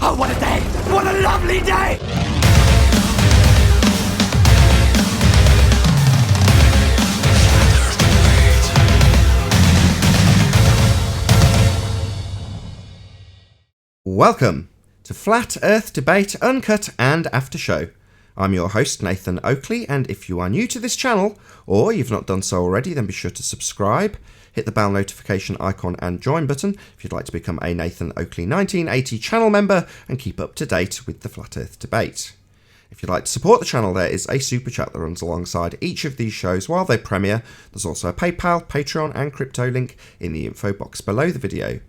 Oh, what a day! What a lovely day! Welcome to Flat Earth Debate, Uncut and After Show. I'm your host, Nathan Oakley, and if you are new to this channel, or you've not done so already, then be sure to subscribe, hit the bell notification icon and join button if you'd like to become a Nathan Oakley 1980 channel member and keep up to date with the Flat Earth Debate. If you'd like to support the channel, there is a super chat that runs alongside each of these shows while they premiere. There's also a PayPal, Patreon and crypto link in the info box below the video.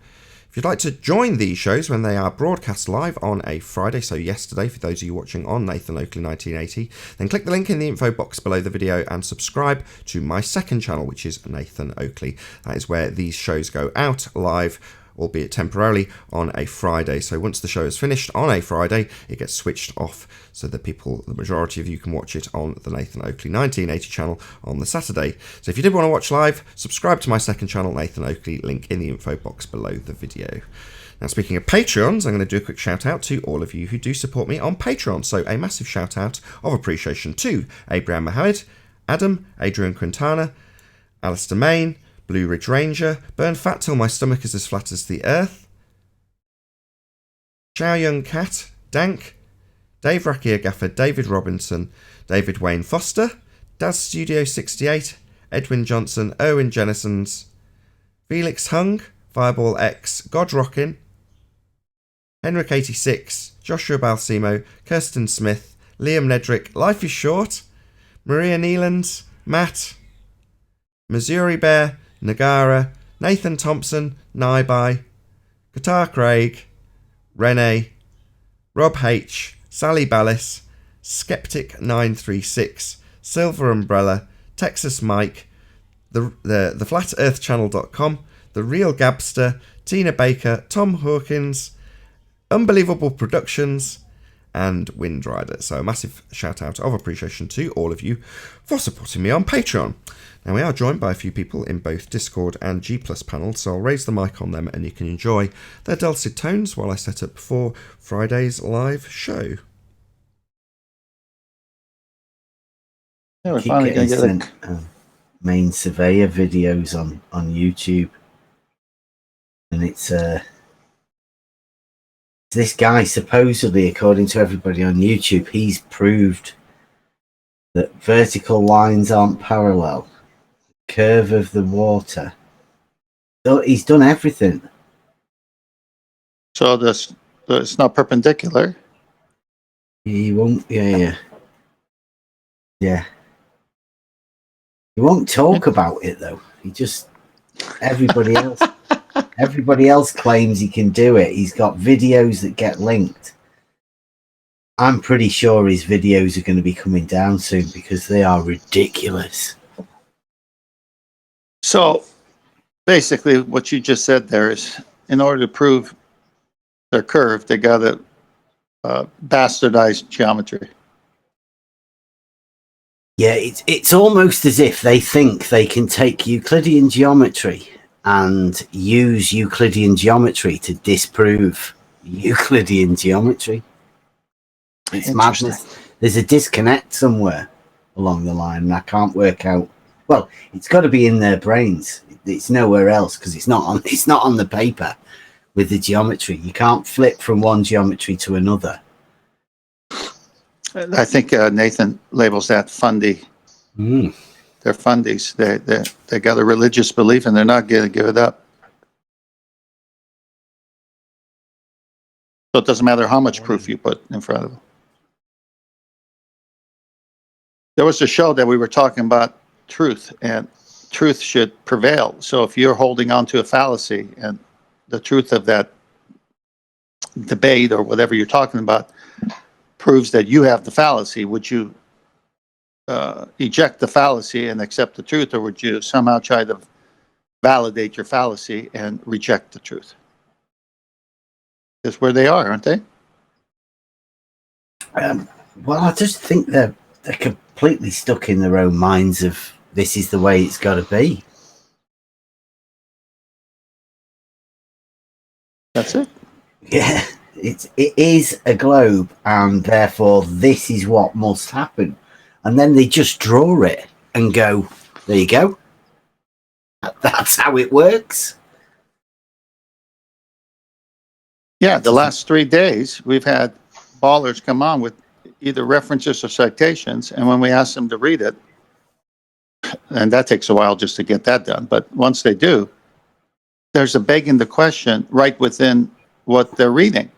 If you'd like to join these shows when they are broadcast live on a Friday, so yesterday for those of you watching on Nathan Oakley 1980, then click the link in the info box below the video and subscribe to my second channel, which is Nathan Oakley. That is where these shows go out live, albeit temporarily, on a Friday. So once the show is finished on a Friday, it gets switched off so that the majority of you can watch it on the Nathan Oakley 1980 channel on the Saturday. So if you did want to watch live, subscribe to my second channel, Nathan Oakley, link in the info box below the video. Now, speaking of Patreons, I'm going to do a quick shout out to all of you who do support me on Patreon. So a massive shout out of appreciation to Abraham Mohammed, Adam, Adrian Quintana, Alistair Main, Blue Ridge Ranger, Burn Fat Till My Stomach Is As Flat As the Earth, Chow Young Cat, Dank, Dave Rakia Gaffer, David Robinson, David Wayne Foster, Daz Studio 68, Edwin Johnson, Owen Jennisons, Felix Hung, Fireball X, God Rockin, Henrik 86, Joshua Balsimo, Kirsten Smith, Liam Nedrick, Life is Short, Maria Neelands, Matt, Missouri Bear, Nagara, Nathan Thompson, Naibai, Qatar Craig, Renee, Rob H, Sally Ballis, Skeptic936, Silver Umbrella, Texas Mike, the FlatEarthChannel.com, The Real Gabster, Tina Baker, Tom Hawkins, Unbelievable Productions, and Windrider. So a massive shout out of appreciation to all of you for supporting me on Patreon. Now, we are joined by a few people in both Discord and G Plus panels, so I'll raise the mic on them and you can enjoy their dulcet tones while I set up for Friday's live show. Yeah, we're finally going to get main surveyor videos on YouTube, and it's this guy, supposedly, according to everybody on YouTube, he's proved that vertical lines aren't parallel, curve of the water. So he's done everything. So it's not perpendicular. He won't. Yeah. He won't talk about it though. He just everybody else claims he can do it. He's got videos that get linked. I'm pretty sure his videos are going to be coming down soon because they are ridiculous. So basically what you just said there is, in order to prove they're curved, they got to bastardize geometry. Yeah, it's almost as if they think they can take Euclidean geometry and use Euclidean geometry to disprove Euclidean geometry. It's madness. There's a disconnect somewhere along the line, and I can't work out. Well, it's got to be in their brains. It's nowhere else because it's not on the paper with the geometry. You can't flip from one geometry to another. I think Nathan labels that fundy. They're fundies. They got a religious belief and they're not going to give it up. So it doesn't matter how much proof you put in front of them. There was a show that we were talking about truth, and truth should prevail. So if you're holding on to a fallacy and the truth of that debate or whatever you're talking about proves that you have the fallacy, would you eject the fallacy and accept the truth, or would you somehow try to validate your fallacy and reject the truth? That's where they are, aren't they? Well, I just think they're completely stuck in their own minds of this is the way it's got to be. That's it. Yeah, it is a globe, and therefore this is what must happen. And then they just draw it and go, there you go. That's how it works. Yeah, the last 3 days, we've had ballers come on with either references or citations, and when we ask them to read it, and that takes a while just to get that done, but once they do, there's a begging the question right within what they're reading.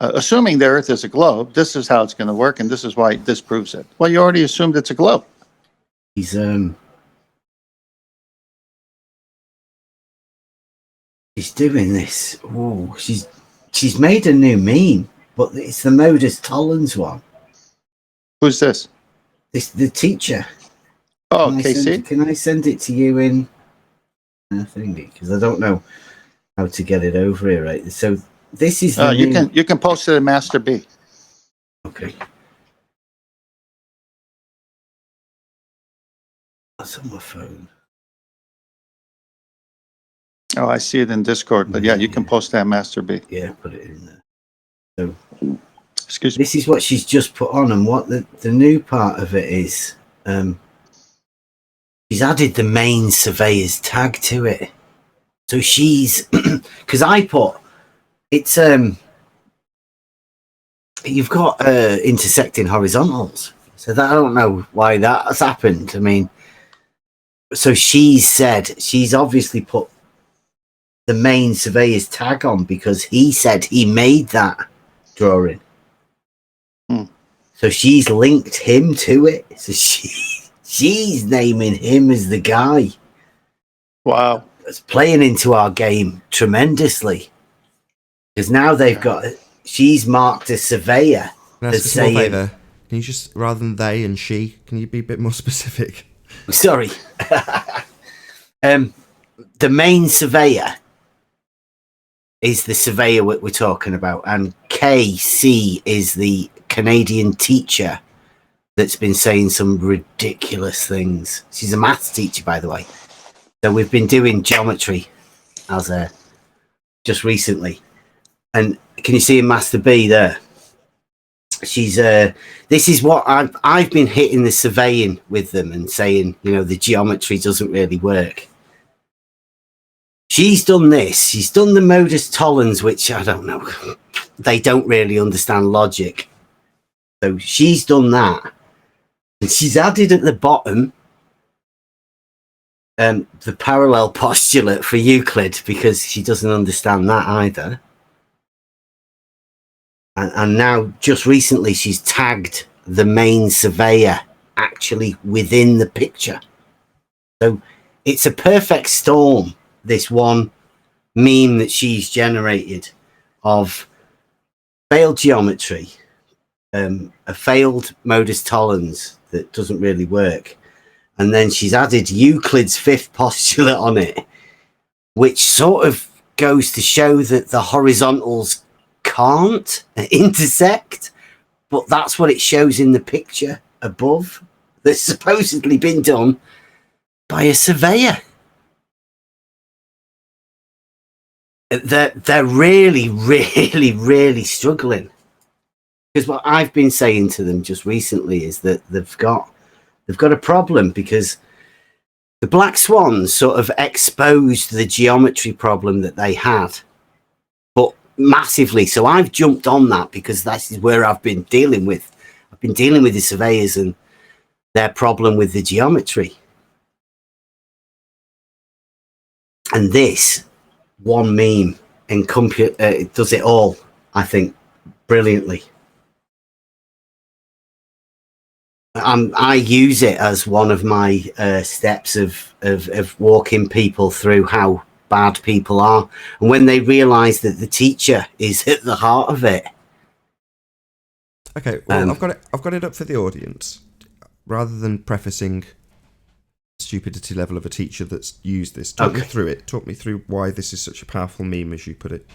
Assuming the Earth is a globe, this is how it's going to work, and this is why this proves it. Well, you already assumed it's a globe. He's doing this. Oh, she's made a new meme, but it's the Modus Tollens one. Who's this? The teacher. Oh, KC? Can I send it to you in thingy? Because I don't know how to get it over here, right? So this is you can post it in Master B. Okay. That's on my phone. Oh, I see it in Discord, but yeah, you can post that in Master B. Yeah, put it in there. So excuse me. This is what she's just put on, and what the new part of it is, she's added the main surveyor's tag to it. So she's, because I put, it's, you've got intersecting horizontals. So that, I don't know why that has happened. I mean, so she's obviously put the main surveyor's tag on because he said he made that drawing. So she's linked him to it. So she's naming him as the guy. Wow. It's playing into our game tremendously. Because now they've got, she's marked a surveyor. That's a small favour. Can you just, rather than they and she, can you be a bit more specific? Sorry. The main surveyor is the surveyor we're talking about, and KC is the Canadian teacher that's been saying some ridiculous things. She's a maths teacher, by the way. So we've been doing geometry as just recently. And can you see in Master B there? She's this is what I've been hitting the surveying with them and saying, you know, the geometry doesn't really work. She's done this. She's done the Modus Tollens, which I don't know. They don't really understand logic. So she's done that. And she's added at the bottom the parallel postulate for Euclid because she doesn't understand that either. And now, just recently, she's tagged the main surveyor actually within the picture. So it's a perfect storm, this one meme that she's generated of failed geometry, a failed Modus Tollens that doesn't really work. And then she's added Euclid's fifth postulate on it, which sort of goes to show that the horizontals can't intersect, but that's what it shows in the picture above that's supposedly been done by a surveyor. They're really, really, really struggling, because what I've been saying to them just recently is that they've got a problem because the Black Swans sort of exposed the geometry problem that they had, but massively. So I've jumped on that because that is where I've been dealing with. I've been dealing with the surveyors and their problem with the geometry. And this one meme it does it all, I think, brilliantly. I use it as one of my steps of walking people through how bad people are, and when they realise that the teacher is at the heart of it. Okay, well, I've got it up for the audience. Rather than prefacing stupidity level of a teacher that's used this, talk me through it. Talk me through why this is such a powerful meme, as you put it.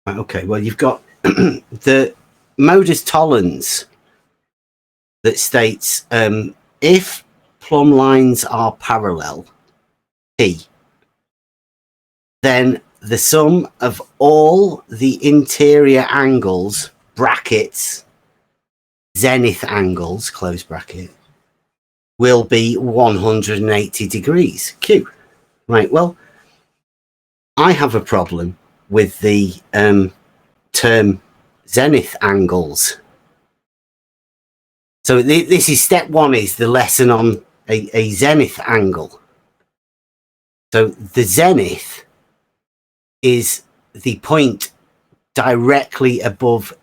Okay, well, you've got the Modus Tollens that states if plumb lines are parallel, P, then the sum of all the interior angles, brackets, zenith angles, close bracket, will be 180 degrees. Q. Right, well, I have a problem with the term zenith angles. So this is step one, is the lesson on a zenith angle. So the zenith is the point directly above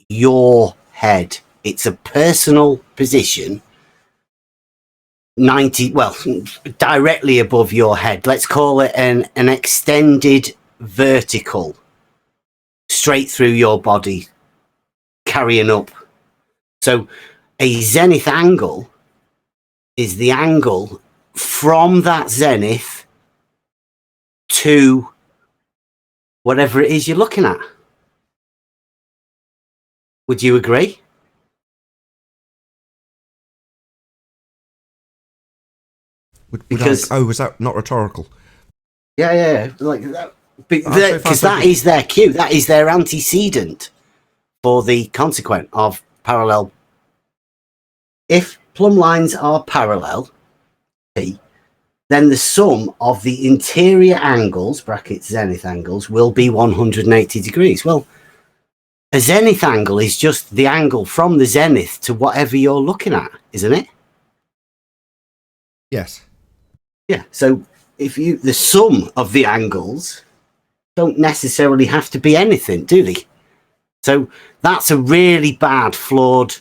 your head. It's a personal position, directly above your head. Let's call it an extended vertical, straight through your body, carrying up. So a zenith angle is the angle from that zenith to whatever it is you're looking at. Would you agree? Because was that not rhetorical? Yeah, like that, because that is their cue. That is their antecedent for the consequent of parallel. If plumb lines are parallel, P, then the sum of the interior angles, brackets zenith angles, will be 180 degrees. Well, a zenith angle is just the angle from the zenith to whatever you're looking at, isn't it? Yes. Yeah, so the sum of the angles don't necessarily have to be anything, do they? So that's a really bad, flawed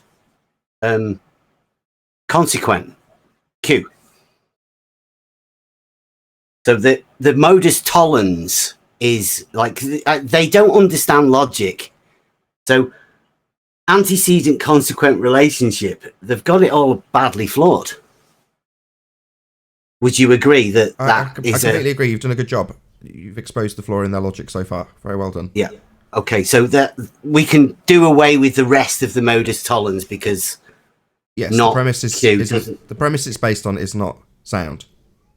consequent. Q. So the modus tollens is like, they don't understand logic. So antecedent consequent relationship, they've got it all badly flawed. Would you agree that I completely agree. You've done a good job. You've exposed the flaw in their logic so far. Very well done. Yeah. Okay, so that we can do away with the rest of the modus tollens because yes, not the premise the premise it's based on is not sound.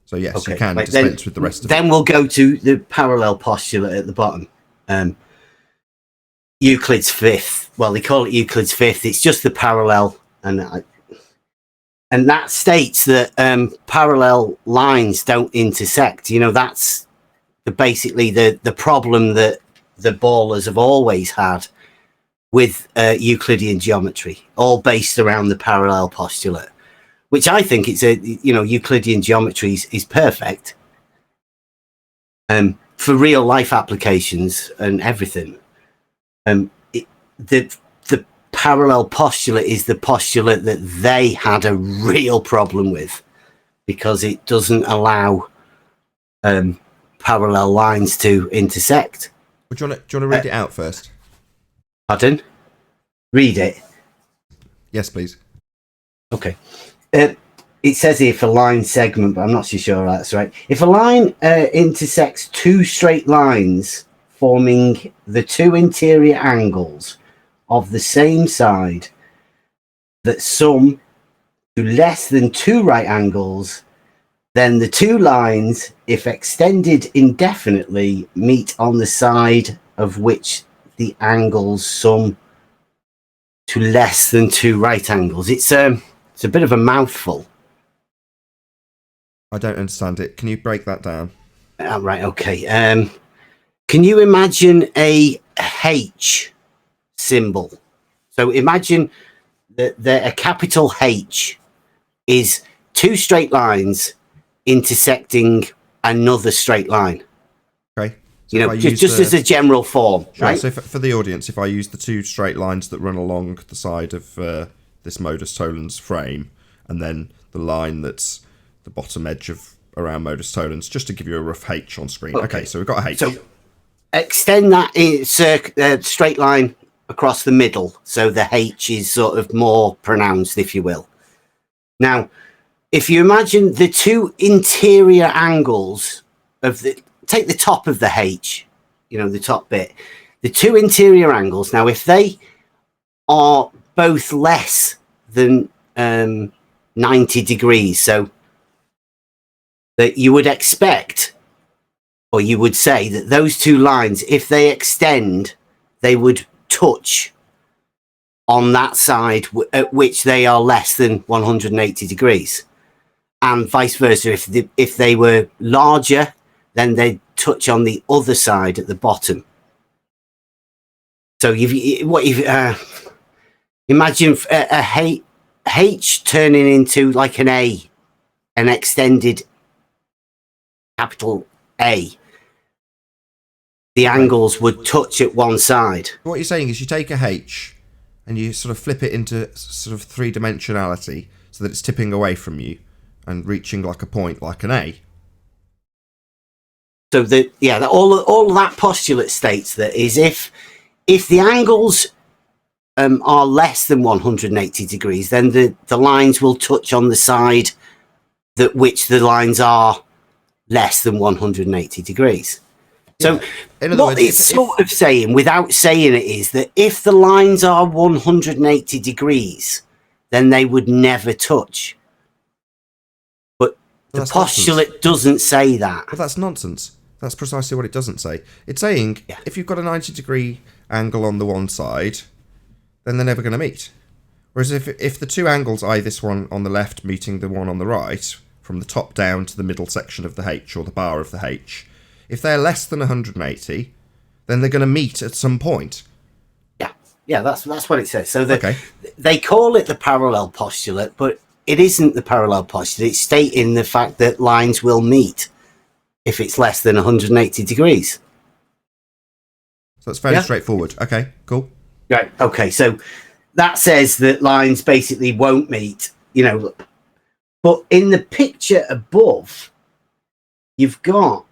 So yes, okay, you can dispense with the rest of it. Then we'll go to the parallel postulate at the bottom. Euclid's fifth. Well, they call it Euclid's fifth. It's just the parallel, and that states that parallel lines don't intersect. You know, that's basically the problem that the ballers have always had with Euclidean geometry, all based around the parallel postulate, which I think it's Euclidean geometry is perfect for real life applications and everything. The parallel postulate is the postulate that they had a real problem with because it doesn't allow parallel lines to intersect. Do you want to read it out first? Pardon? Read it. Yes, please. Okay. It says here for line segment, but I'm not so sure that's right. If a line intersects two straight lines forming the two interior angles of the same side that sum to less than two right angles, then the two lines, if extended indefinitely, meet on the side of which the angles sum to less than two right angles. It's a bit of a mouthful. I don't understand it. Can you break that down? Right, okay. Can you imagine a H symbol? So imagine that a capital H is two straight lines intersecting another straight line. Okay. So just as a general form. Sure. Right? So for the audience, if I use the two straight lines that run along the side of this modus tollens frame, and then the line that's the bottom edge of around modus tollens, just to give you a rough H on screen. Okay, so we've got a H. So extend that straight line across the middle, so the H is sort of more pronounced, if you will. Now, if you imagine the two interior angles of take the top of the H, the top bit, the two interior angles. Now, if they are both less than 90 degrees, so that you would expect or you would say that those two lines, if they extend, they would touch on that side at which they are less than 180 degrees, and vice versa. If they were larger, then they'd touch on the other side at the bottom. So imagine a H turning into like an A, an extended capital A. The angles would touch at one side. What you're saying is you take a H and you sort of flip it into sort of three-dimensionality so that it's tipping away from you and reaching like a point like an A. So all of that postulate states that is if the angles are less than 180 degrees, then the lines will touch on the side that which the lines are less than 180 degrees. So in other what words, it's sort of saying, without saying it, is that if the lines are 180 degrees, then they would never touch. But the postulate doesn't say that. Well, that's nonsense. That's precisely what it doesn't say. It's saying if you've got a 90-degree angle on the one side, then they're never going to meet. Whereas if the two angles, i.e. this one on the left meeting the one on the right, from the top down to the middle section of the H or the bar of the H, if they're less than 180, then they're going to meet at some point. Yeah, that's what it says. So they call it the parallel postulate, but it isn't the parallel postulate. It's stating the fact that lines will meet if it's less than 180 degrees. So it's fairly straightforward. Okay, cool. Right. Okay, so that says that lines basically won't meet, but in the picture above, you've got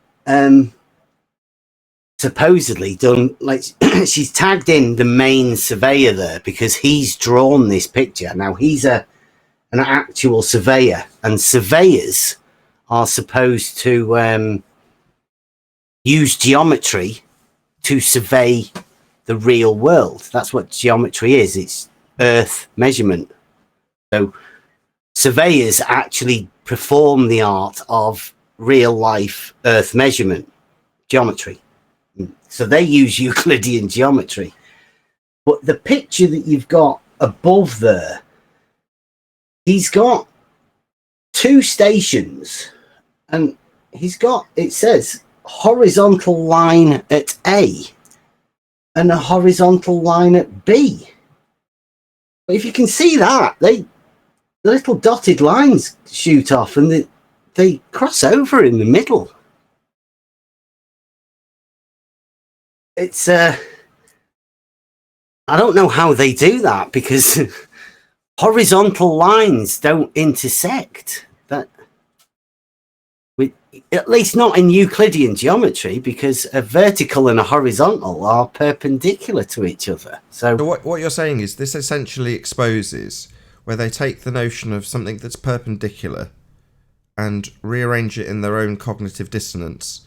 supposedly done, like, she's tagged in the main surveyor there because he's drawn this picture. Now he's an actual surveyor, and surveyors are supposed to use geometry to survey the real world. That's what geometry is. It's earth measurement. So surveyors actually perform the art of real life earth measurement geometry. So they use Euclidean geometry. But the picture that you've got above there, he's got two stations, and it says horizontal line at A and a horizontal line at B. But if you can see that, the little dotted lines shoot off and they cross over in the middle. It's I don't know how they do that, because horizontal lines don't intersect. At least not in Euclidean geometry, because a vertical and a horizontal are perpendicular to each other. So what you're saying is this essentially exposes where they take the notion of something that's perpendicular and rearrange it in their own cognitive dissonance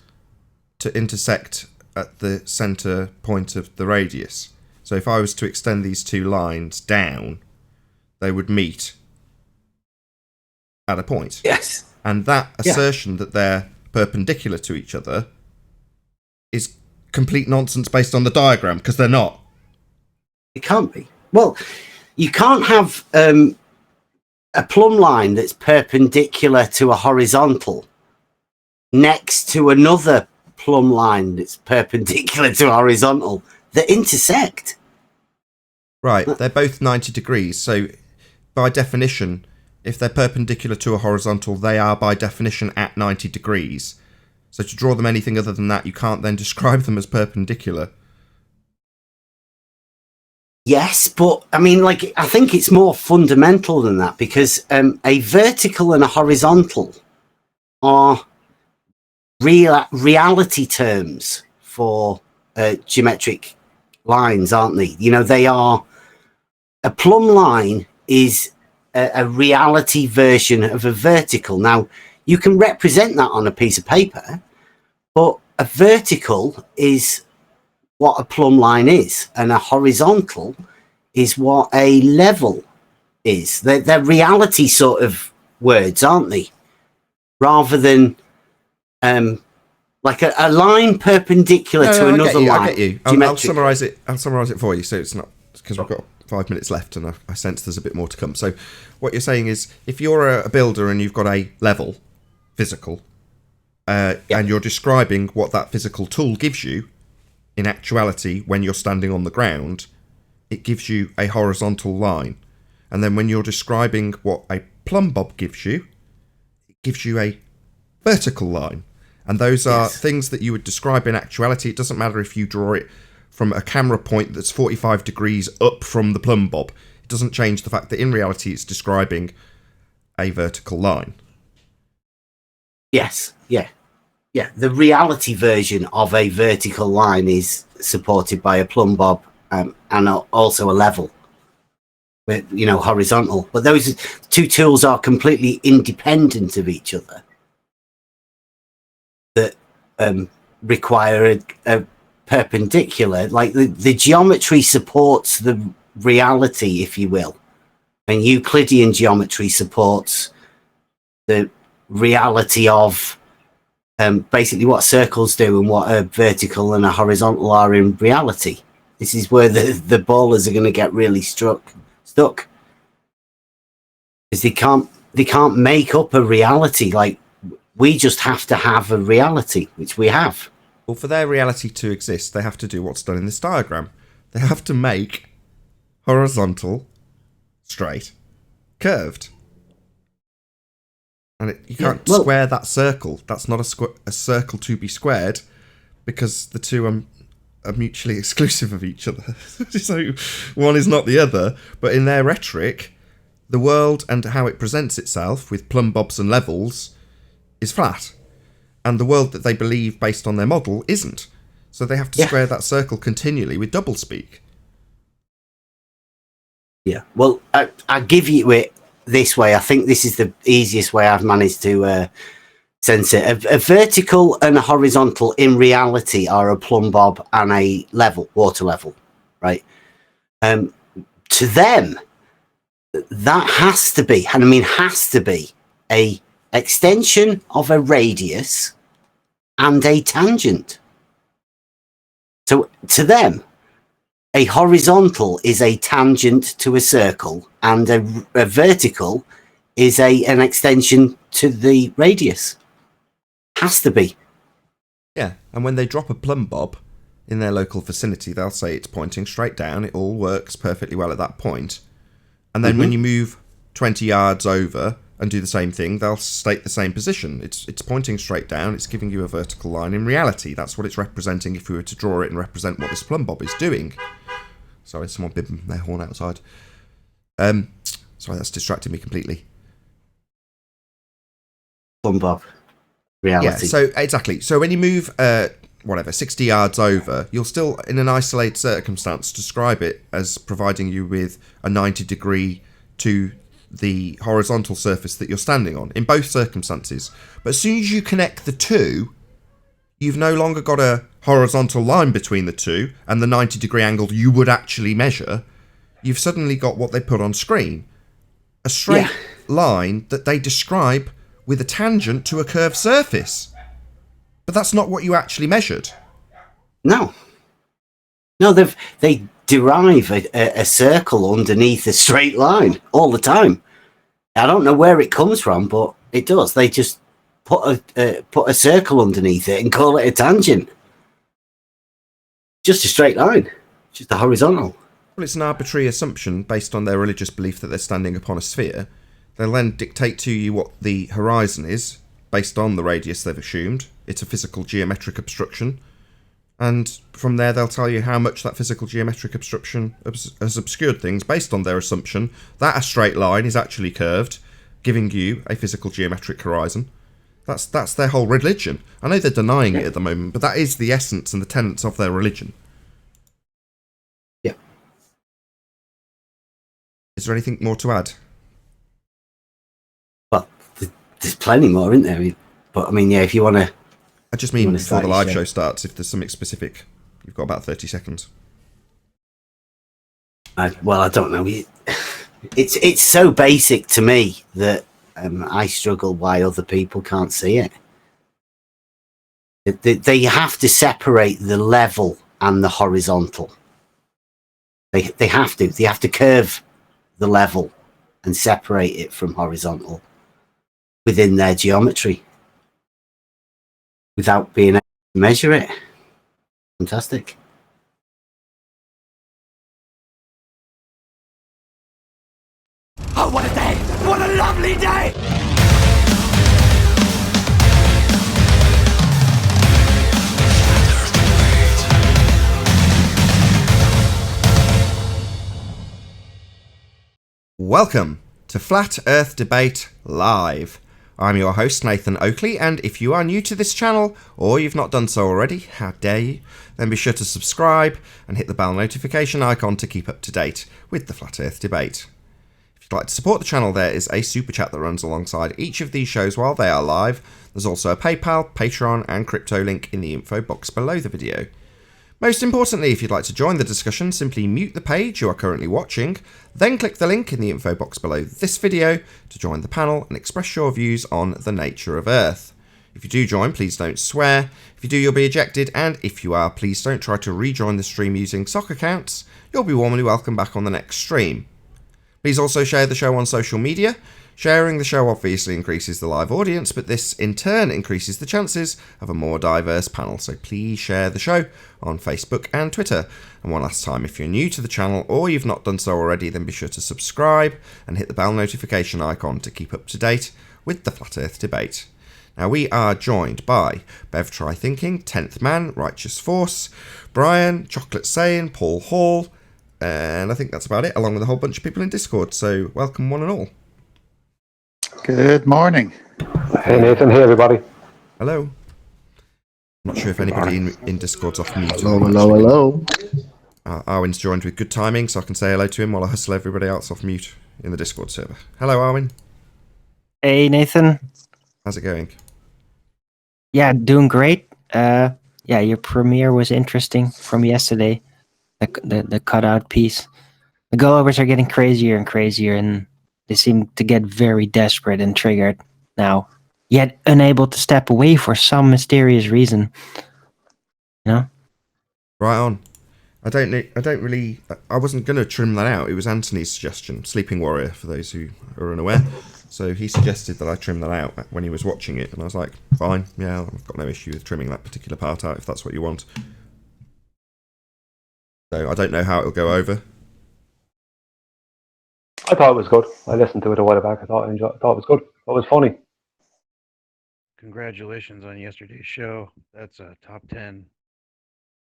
to intersect at the center point of the radius. So if I was to extend these two lines down, they would meet at a point. Yes. And that assertion that they're perpendicular to each other is complete nonsense based on the diagram, because they're not. It can't be. Well, you can't have a plumb line that's perpendicular to a horizontal next to another plumb line that's perpendicular to a horizontal that intersect. Right, they're both 90 degrees, so by definition, if they're perpendicular to a horizontal, they are by definition at 90 degrees. So to draw them anything other than that, you can't then describe them as perpendicular. Yes, but I mean, I think it's more fundamental than that, because a vertical and a horizontal are reality terms for geometric lines, aren't they? They are, a plumb line is a reality version of a vertical. Now, you can represent that on a piece of paper, but a vertical is what a plumb line is, and a horizontal is what a level is. They're reality sort of words, aren't they? Rather than Like a line perpendicular to another line. I get you. I'll summarise it. I'll summarise it for you. So it's not because we've got 5 minutes left, and I sense there's a bit more to come. So what you're saying is, if you're a builder and you've got a level, physical, and you're describing what that physical tool gives you, in actuality, when you're standing on the ground, it gives you a horizontal line, and then when you're describing what a plumb bob gives you, it gives you a vertical line. And those are things that you would describe in actuality. It doesn't matter if you draw it from a camera point that's 45 degrees up from the plumb bob. It doesn't change the fact that in reality it's describing a vertical line. Yes, yeah. Yeah, the reality version of a vertical line is supported by a plumb bob and also a level, with, horizontal. But those two tools are completely independent of each other. That require a perpendicular, like the geometry supports the reality, if you will, and Euclidean geometry supports the reality of basically what circles do and what a vertical and a horizontal are in reality. This is where the ballers are going to get really stuck, because they can't make up a reality. Like, we just have to have a reality, which we have. Well, for their reality to exist, they have to do what's done in this diagram. They have to make horizontal, straight, curved. And you can't square that circle. That's not a circle to be squared, because the two are mutually exclusive of each other. So one is not the other. But in their rhetoric, the world and how it presents itself with plumb bobs and levels is flat, and the world that they believe based on their model isn't. So they have to square that circle continually with doublespeak. Yeah, well, I give you it this way. I think this is the easiest way I've managed to sense it. A vertical and a horizontal in reality are a plumb bob and a level, water level, right? To them, that has to be, and I mean has to be, a extension of a radius and a tangent. So to them, a horizontal is a tangent to a circle, and a vertical is an extension to the radius. Has to be. Yeah, and when they drop a plumb bob in their local vicinity, they'll say it's pointing straight down. It all works perfectly well at that point. And then when you move 20 yards over and do the same thing, they'll state the same position. It's pointing straight down. It's giving you a vertical line. In reality, that's what it's representing if we were to draw it and represent what this plumb bob is doing. Sorry, someone bibbing their horn outside. Sorry, that's distracted me completely. Plumb bob. Reality. Yeah, so exactly. So when you move 60 yards over, you'll still, in an isolated circumstance, describe it as providing you with a 90 degree to the horizontal surface that you're standing on, in both circumstances. But as soon as you connect the two, you've no longer got a horizontal line between the two and the 90 degree angle you would actually measure. You've suddenly got what they put on screen. A straight line that they describe with a tangent to a curved surface. But that's not what you actually measured. No, they derive a circle underneath a straight line all the time. I don't know where it comes from, but it does. They just put a circle underneath it and call it a tangent. Just a straight line, just a horizontal. Well, it's an arbitrary assumption based on their religious belief that they're standing upon a sphere. They'll then dictate to you what the horizon is, based on the radius they've assumed. It's a physical geometric obstruction. And from there, they'll tell you how much that physical geometric obstruction has obscured things based on their assumption that a straight line is actually curved, giving you a physical geometric horizon. That's their whole religion. I know they're denying it at the moment, but that is the essence and the tenets of their religion. Yeah. Is there anything more to add? Well, there's plenty more, isn't there? But I mean, yeah, if you want to... I just mean before the live show starts, if there's something specific, you've got about 30 seconds. I don't know. It's so basic to me that I struggle why other people can't see it. They have to separate the level and the horizontal. They have to. They have to curve the level and separate it from horizontal within their geometry without being able to measure it. Fantastic. Oh, what a day! What a lovely day! Welcome to Flat Earth Debate Live. I'm your host, Nathan Oakley, and if you are new to this channel, or you've not done so already, how dare you, then be sure to subscribe and hit the bell notification icon to keep up to date with the Flat Earth Debate. If you'd like to support the channel, there is a super chat that runs alongside each of these shows while they are live. There's also a PayPal, Patreon, and crypto link in the info box below the video. Most importantly, if you'd like to join the discussion, simply mute the page you are currently watching, then click the link in the info box below this video to join the panel and express your views on the nature of Earth. If you do join, please don't swear. If you do, you'll be ejected, and if you are, please don't try to rejoin the stream using sock accounts. You'll be warmly welcome back on the next stream. Please also share the show on social media. Sharing the show obviously increases the live audience, but this in turn increases the chances of a more diverse panel, so please share the show on Facebook and Twitter. And one last time, if you're new to the channel or you've not done so already, then be sure to subscribe and hit the bell notification icon to keep up to date with the Flat Earth Debate. Now we are joined by Bev Try Thinking, 10th Man, Righteous Force, Brian, Chocolate Saying, Paul Hall, and I think that's about it, along with a whole bunch of people in Discord, so welcome one and all. Good morning. Hey Nathan, hey everybody. Hello. Not sure if anybody in Discord's off mute. Hello. Arwin's joined with good timing, so I can say hello to him while I hustle everybody else off mute in the Discord server. Hello, Arwin. Hey, Nathan. How's it going? Yeah, doing great. Yeah, your premiere was interesting from yesterday. The cutout piece. The go-overs are getting crazier and crazier, and they seem to get very desperate and triggered now, yet unable to step away for some mysterious reason. You know? Right on. I wasn't going to trim that out. It was Anthony's suggestion, Sleeping Warrior, for those who are unaware. So he suggested that I trim that out when he was watching it, and I was like, fine, yeah, I've got no issue with trimming that particular part out if that's what you want. So I don't know how it'll go over. I thought it was good. I listened to it a while back. I thought it was good. It was funny. Congratulations on yesterday's show. That's a top 10.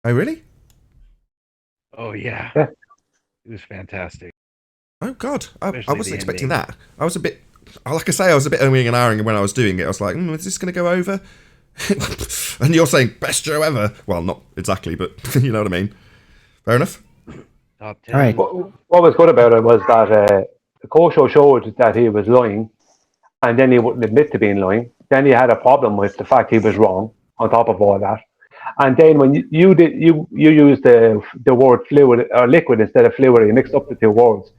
Oh, really? Oh, yeah. Yeah. It was fantastic. Oh, God. I Especially wasn't the expecting ending. that. I was a bit, like I say, I was a bit umming and ahhing when I was doing it. I was like, is this going to go over? And you're saying, best show ever. Well, not exactly, but you know what I mean. Fair enough. Top 10. All right. What was good about it was that the co-show showed that he was lying, and then he wouldn't admit to being lying. Then he had a problem with the fact he was wrong. On top of all that, and then when you used the word fluid or liquid instead of fluid, you mixed up the two words,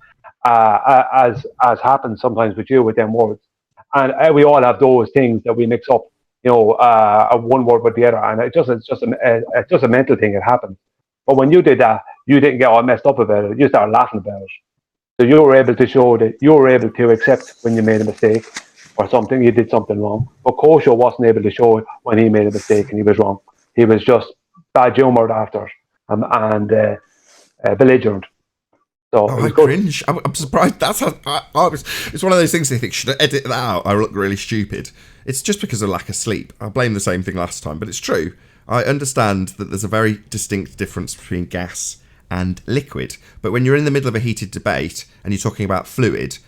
as happens sometimes with you with them words, and we all have those things that we mix up, one word with the other, and it's just a mental thing. It happens. But when you did that, you didn't get all messed up about it. You started laughing about it. So you were able to show that you were able to accept when you made a mistake or something, you did something wrong. But Kosho wasn't able to show it when he made a mistake and he was wrong. He was just bad humoured after and belligerent. So I cringe. I'm surprised. That's how it's one of those things they think, should I edit that out? I look really stupid. It's just because of lack of sleep. I blame the same thing last time, but it's true. I understand that there's a very distinct difference between gas and liquid, but when you're in the middle of a heated debate and you're talking about fluid,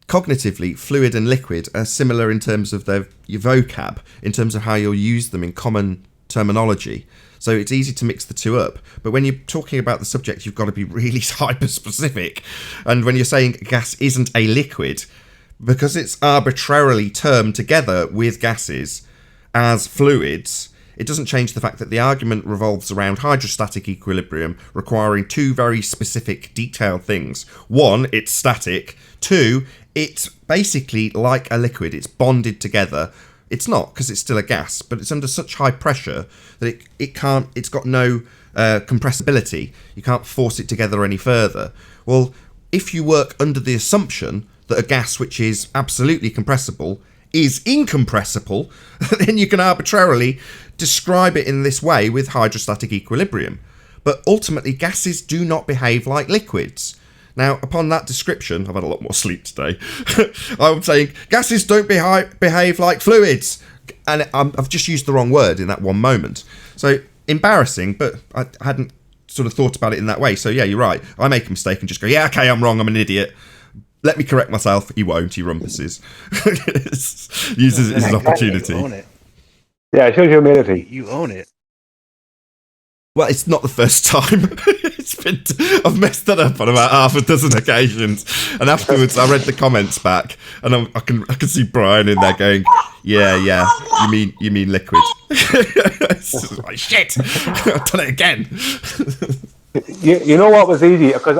cognitively, fluid and liquid are similar in terms of your vocab, in terms of how you'll use them in common terminology. So it's easy to mix the two up. But when you're talking about the subject, you've got to be really hyper-specific. And when you're saying gas isn't a liquid, because it's arbitrarily termed together with gases as fluids, it doesn't change the fact that the argument revolves around hydrostatic equilibrium, requiring two very specific, detailed things. One, it's static. Two, it's basically like a liquid. It's bonded together It's not, because it's still a gas, but it's under such high pressure that it's got no compressibility. You can't force it together any further. Well, if you work under the assumption that a gas which is absolutely compressible is incompressible, then you can arbitrarily describe it in this way with hydrostatic equilibrium. But ultimately, gases do not behave like liquids. Now, upon that description, I've had a lot more sleep today. I'm saying gases don't behave like fluids. And I've just used the wrong word in that one moment. So, embarrassing, but I hadn't sort of thought about it in that way. So, yeah, you're right. I make a mistake and just go, yeah, okay, I'm wrong, I'm an idiot. Let me correct myself. He won't. He rumpuses. Uses it as an opportunity. You own it. Yeah, it shows humility. You own it. Well, it's not the first time. I've messed that up on about half a dozen occasions, and afterwards I read the comments back, and I can see Brian in there going, "Yeah, you mean liquid." It's like, shit, I've done it again. You know what was easy? Because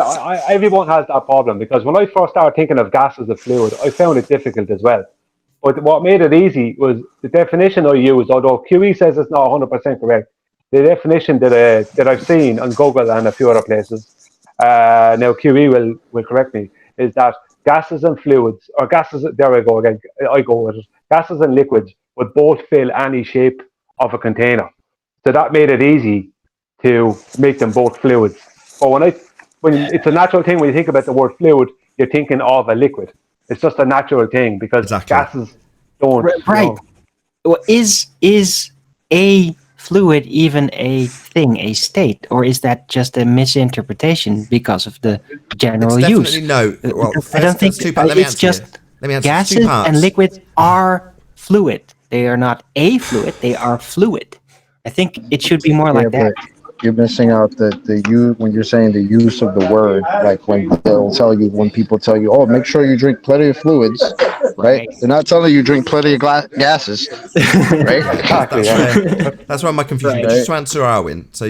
everyone has that problem. Because when I first started thinking of gas as a fluid, I found it difficult as well. But what made it easy was the definition I used. Although QE says it's not 100% correct, the definition that I've seen on Google and a few other places, now QE will correct me, is that gases and fluids, or gases, there I go again, I go with it, gases and liquids would both fill any shape of a container. So that made it easy to make them both fluids. But when it's a natural thing, when you think about the word fluid, you're thinking of a liquid. It's just a natural thing because gases don't. Right. Well, is a fluid even a thing, a state, or is that just a misinterpretation because of the general it's use? Definitely no. Well, I don't think it's just gases and liquids are fluid. They are not a fluid; they are fluid. I think it should be more like that. You're missing out when you're saying the use of the word, like when people tell you, oh, make sure you drink plenty of fluids, right? They're not telling you drink plenty of gases, right? That's why my confusion. Right. But just to answer Arwin, so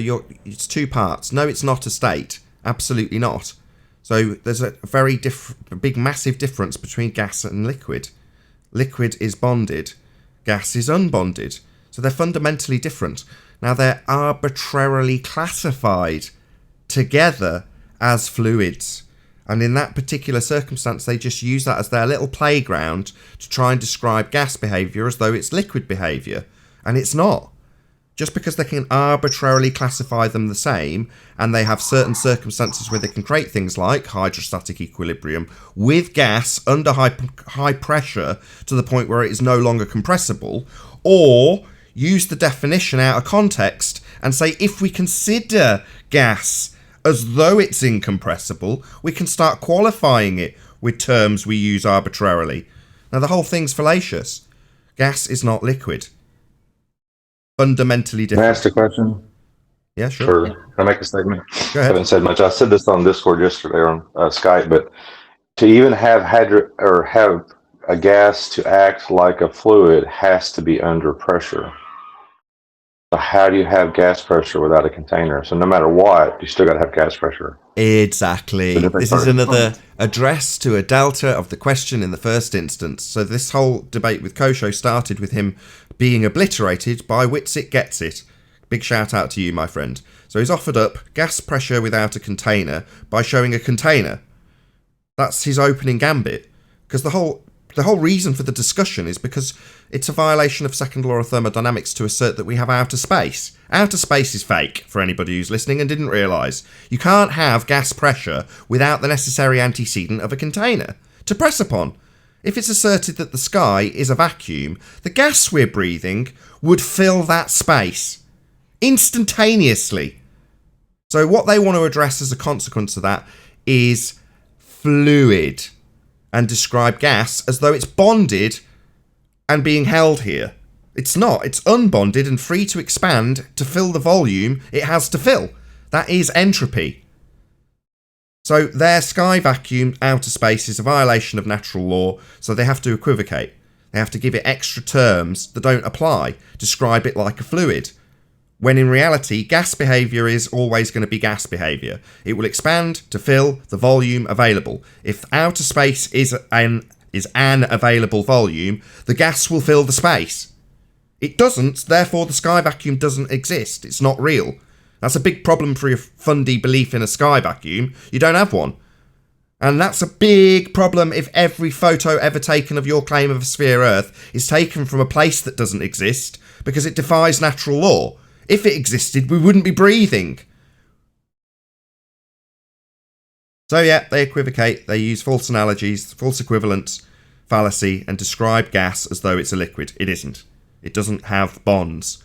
it's two parts. No, it's not a state. Absolutely not. So there's a very big, massive difference between gas and liquid. Liquid is bonded. Gas is unbonded. So they're fundamentally different. Now, they're arbitrarily classified together as fluids. And in that particular circumstance, they just use that as their little playground to try and describe gas behaviour as though it's liquid behaviour. And it's not. Just because they can arbitrarily classify them the same, and they have certain circumstances where they can create things like hydrostatic equilibrium with gas under high pressure to the point where it is no longer compressible, or use the definition out of context and say if we consider gas as though it's incompressible, we can start qualifying it with terms we use arbitrarily. Now, the whole thing's fallacious. Gas is not liquid. Fundamentally different. Can I ask a question? Yeah, sure. Can I make a statement? Go I ahead. haven't said much. I said this on Discord yesterday on Skype, but to even have have a gas to act like a fluid has to be under pressure. So how do you have gas pressure without a container? So no matter what, you still got to have gas pressure. Exactly. This is another address to a delta of the question in the first instance. So this whole debate with Kosho started with him being obliterated by Witsit Gets It. Big shout out to you, my friend. So he's offered up gas pressure without a container by showing a container. That's his opening gambit. Because the whole reason for the discussion is because it's a violation of second law of thermodynamics to assert that we have outer space. Outer space is fake, for anybody who's listening and didn't realise. You can't have gas pressure without the necessary antecedent of a container to press upon. If it's asserted that the sky is a vacuum, the gas we're breathing would fill that space instantaneously. So what they want to address as a consequence of that is fluid, and describe gas as though it's bonded and being held here. It's not. It's unbonded and free to expand to fill the volume it has to fill. That is entropy. So their sky vacuum outer space is a violation of natural law, so they have to equivocate. They have to give it extra terms that don't apply, describe it like a fluid. When in reality, gas behaviour is always going to be gas behaviour. It will expand to fill the volume available. If outer space is an is an available volume, the gas will fill the space. It doesn't, therefore the sky vacuum doesn't exist. It's not real. That's a big problem for your fundy belief in a sky vacuum. You don't have one. And that's a big problem if every photo ever taken of your claim of a sphere Earth is taken from a place that doesn't exist, because it defies natural law. If it existed, we wouldn't be breathing. So yeah, they equivocate, they use false analogies, false equivalence, fallacy, and describe gas as though it's a liquid. It isn't. It doesn't have bonds.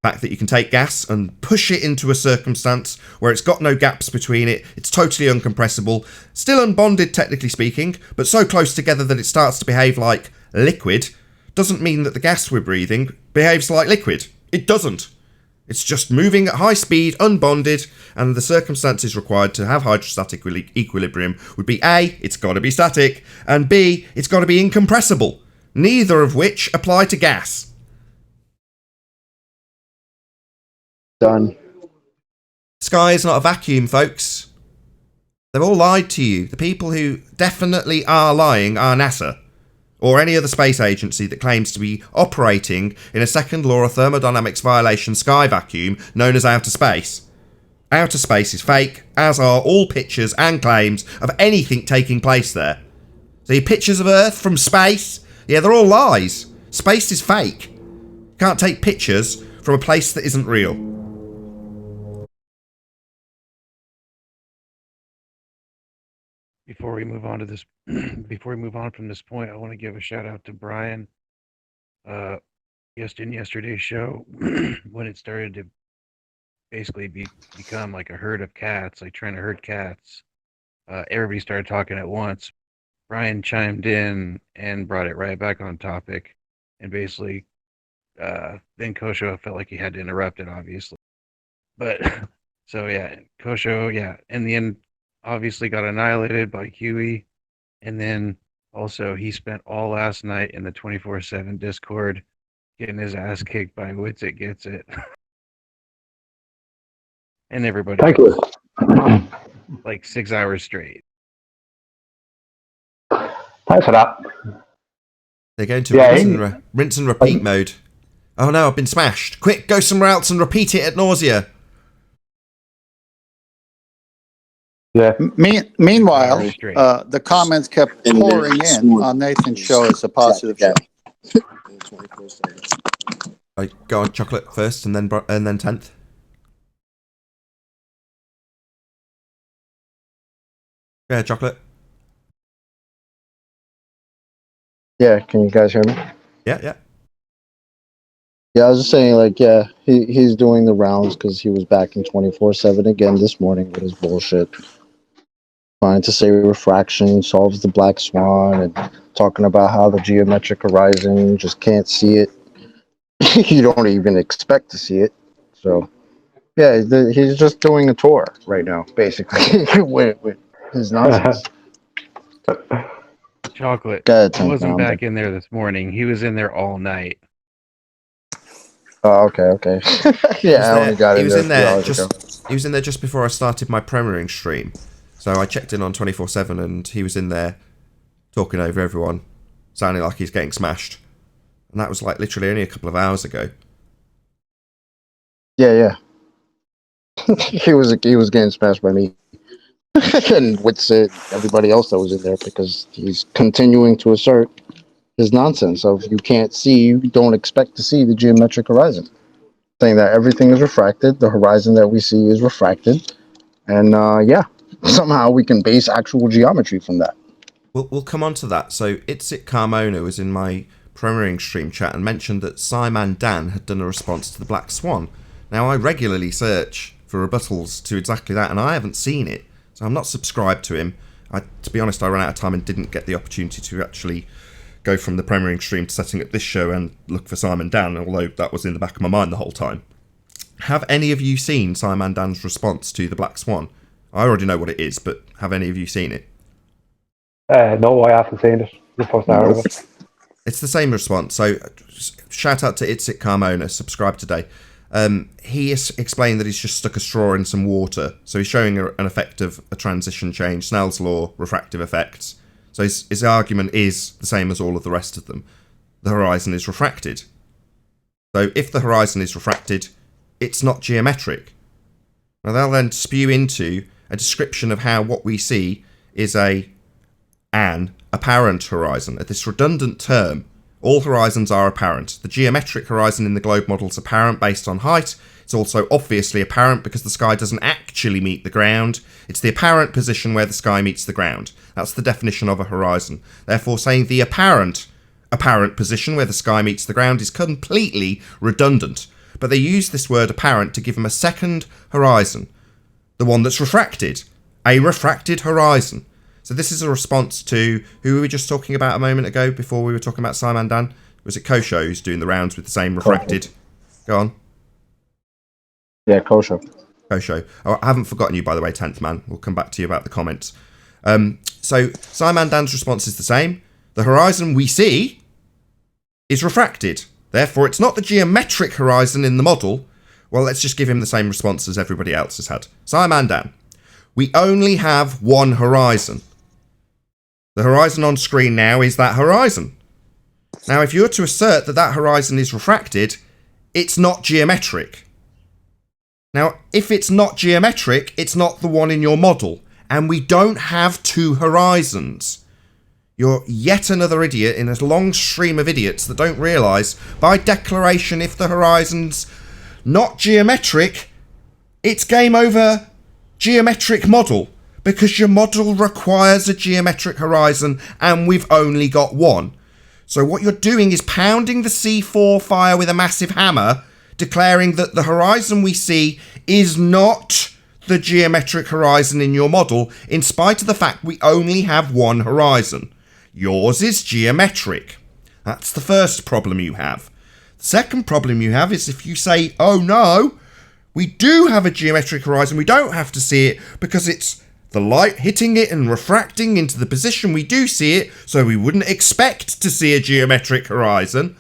The fact that you can take gas and push it into a circumstance where it's got no gaps between it, it's totally uncompressible, still unbonded technically speaking, but so close together that it starts to behave like liquid, doesn't mean that the gas we're breathing behaves like liquid. It doesn't. It's just moving at high speed, unbonded, and the circumstances required to have hydrostatic equilibrium would be A, it's got to be static, and B, it's got to be incompressible, neither of which apply to gas. Done. Sky is not a vacuum, folks. They've all lied to you. The people who definitely are lying are NASA, or any other space agency that claims to be operating in a second law of thermodynamics violation sky vacuum known as outer space. Outer space is fake, as are all pictures and claims of anything taking place there. So your pictures of Earth from space, yeah, they're all lies. Space is fake. You can't take pictures from a place that isn't real. Before we move on to this, before we move on from this point, I want to give a shout out to Brian. Just in yesterday's show, when it started to basically become like a herd of cats, like trying to herd cats, everybody started talking at once. Brian chimed in and brought it right back on topic, and basically, then Kosho felt like he had to interrupt it, obviously. But so yeah, Kosho, yeah, in the end, obviously got annihilated by Huey, and then also he spent all last night in the 24/7 Discord getting his ass kicked by Wits It Gets It. And everybody Thank else, you. like 6 hours straight. Thanks for that. They're going to Yeah, rinse and repeat mode. Oh no, I've been smashed. Quick, go somewhere else and repeat it at nausea. Yeah. Meanwhile, Straight. the comments kept pouring in on Nathan's show as a positive show. Right, go on, chocolate first, and then 10th. Yeah, chocolate. Yeah, can you guys hear me? Yeah. Yeah, I was just saying, like, yeah, he's doing the rounds because he was back in 24/7 again this morning with his bullshit. Trying to say refraction solves the black swan and talking about how the geometric horizon, you just can't see it. You don't even expect to see it. So, yeah, he's just doing a tour right now, basically, with his nonsense. Chocolate. Go ahead, He wasn't Tom. back in there this morning. He was in there all night. Oh, okay. Yeah, I only got he in was there in there a few hours ago. He was in there just before I started my premiering stream. So I checked in on 24/7 and he was in there talking over everyone, sounding like he's getting smashed. And that was like literally only a couple of hours ago. Yeah. he was getting smashed by me. And with everybody else that was in there, because he's continuing to assert his nonsense of you can't see, you don't expect to see the geometric horizon. Saying that everything is refracted, the horizon that we see is refracted, and somehow we can base actual geometry from that. We'll come on to that. So Itzik Carmona was in my premiering stream chat and mentioned that Simon Dan had done a response to the Black Swan. Now I regularly search for rebuttals to exactly that, and I haven't seen it. So I'm not subscribed to him. To be honest, I ran out of time and didn't get the opportunity to actually go from the premiering stream to setting up this show and look for Simon Dan, although that was in the back of my mind the whole time. Have any of you seen Simon Dan's response to the Black Swan? I already know what it is, but have any of you seen it? No, I haven't seen it. The first hour of it. It's the same response. So shout out to Itzik Carmona, subscribe today. He explained that he's just stuck a straw in some water. So he's showing an effect of a transition change, Snell's law, refractive effects. So his argument is the same as all of the rest of them. The horizon is refracted. So if the horizon is refracted, it's not geometric. Now they'll then spew into a description of how what we see is an apparent horizon, this redundant term. All horizons are apparent. The geometric horizon in the globe model is apparent based on height. It's also obviously apparent because the sky doesn't actually meet the ground. It's the apparent position where the sky meets the ground. That's the definition of a horizon. Therefore, saying the apparent position where the sky meets the ground is completely redundant. But they use this word apparent to give them a second horizon, the one that's refracted, a refracted horizon. So this is a response to who we were just talking about a moment ago before we were talking about Simon Dan. Was it Kosho who's doing the rounds with the same refracted? Go on. Yeah, Kosho. Kosho. Oh, I haven't forgotten you, by the way, 10th man. We'll come back to you about the comments. So Simon Dan's response is the same. The horizon we see is refracted. Therefore, it's not the geometric horizon in the model. Well, let's just give him the same response as everybody else has had. Simon Dan. We only have one horizon. The horizon on screen now is that horizon. Now, if you were to assert that that horizon is refracted, it's not geometric. Now, if it's not geometric, it's not the one in your model. And we don't have two horizons. You're yet another idiot in a long stream of idiots that don't realise, by declaration, if the horizon's not geometric, it's game over geometric model. Because your model requires a geometric horizon, and we've only got one. So what you're doing is pounding the C4 fire with a massive hammer, declaring that the horizon we see is not the geometric horizon in your model, in spite of the fact we only have one horizon. Yours is geometric. That's the first problem you have. The second problem you have is if you say, oh no, we do have a geometric horizon, we don't have to see it because it's the light hitting it and refracting into the position we do see it, so we wouldn't expect to see a geometric horizon.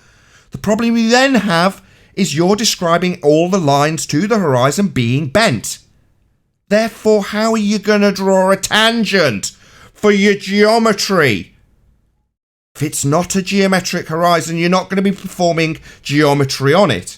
The problem you then have is you're describing all the lines to the horizon being bent. Therefore, how are you going to draw a tangent for your geometry? If it's not a geometric horizon, you're not going to be performing geometry on it.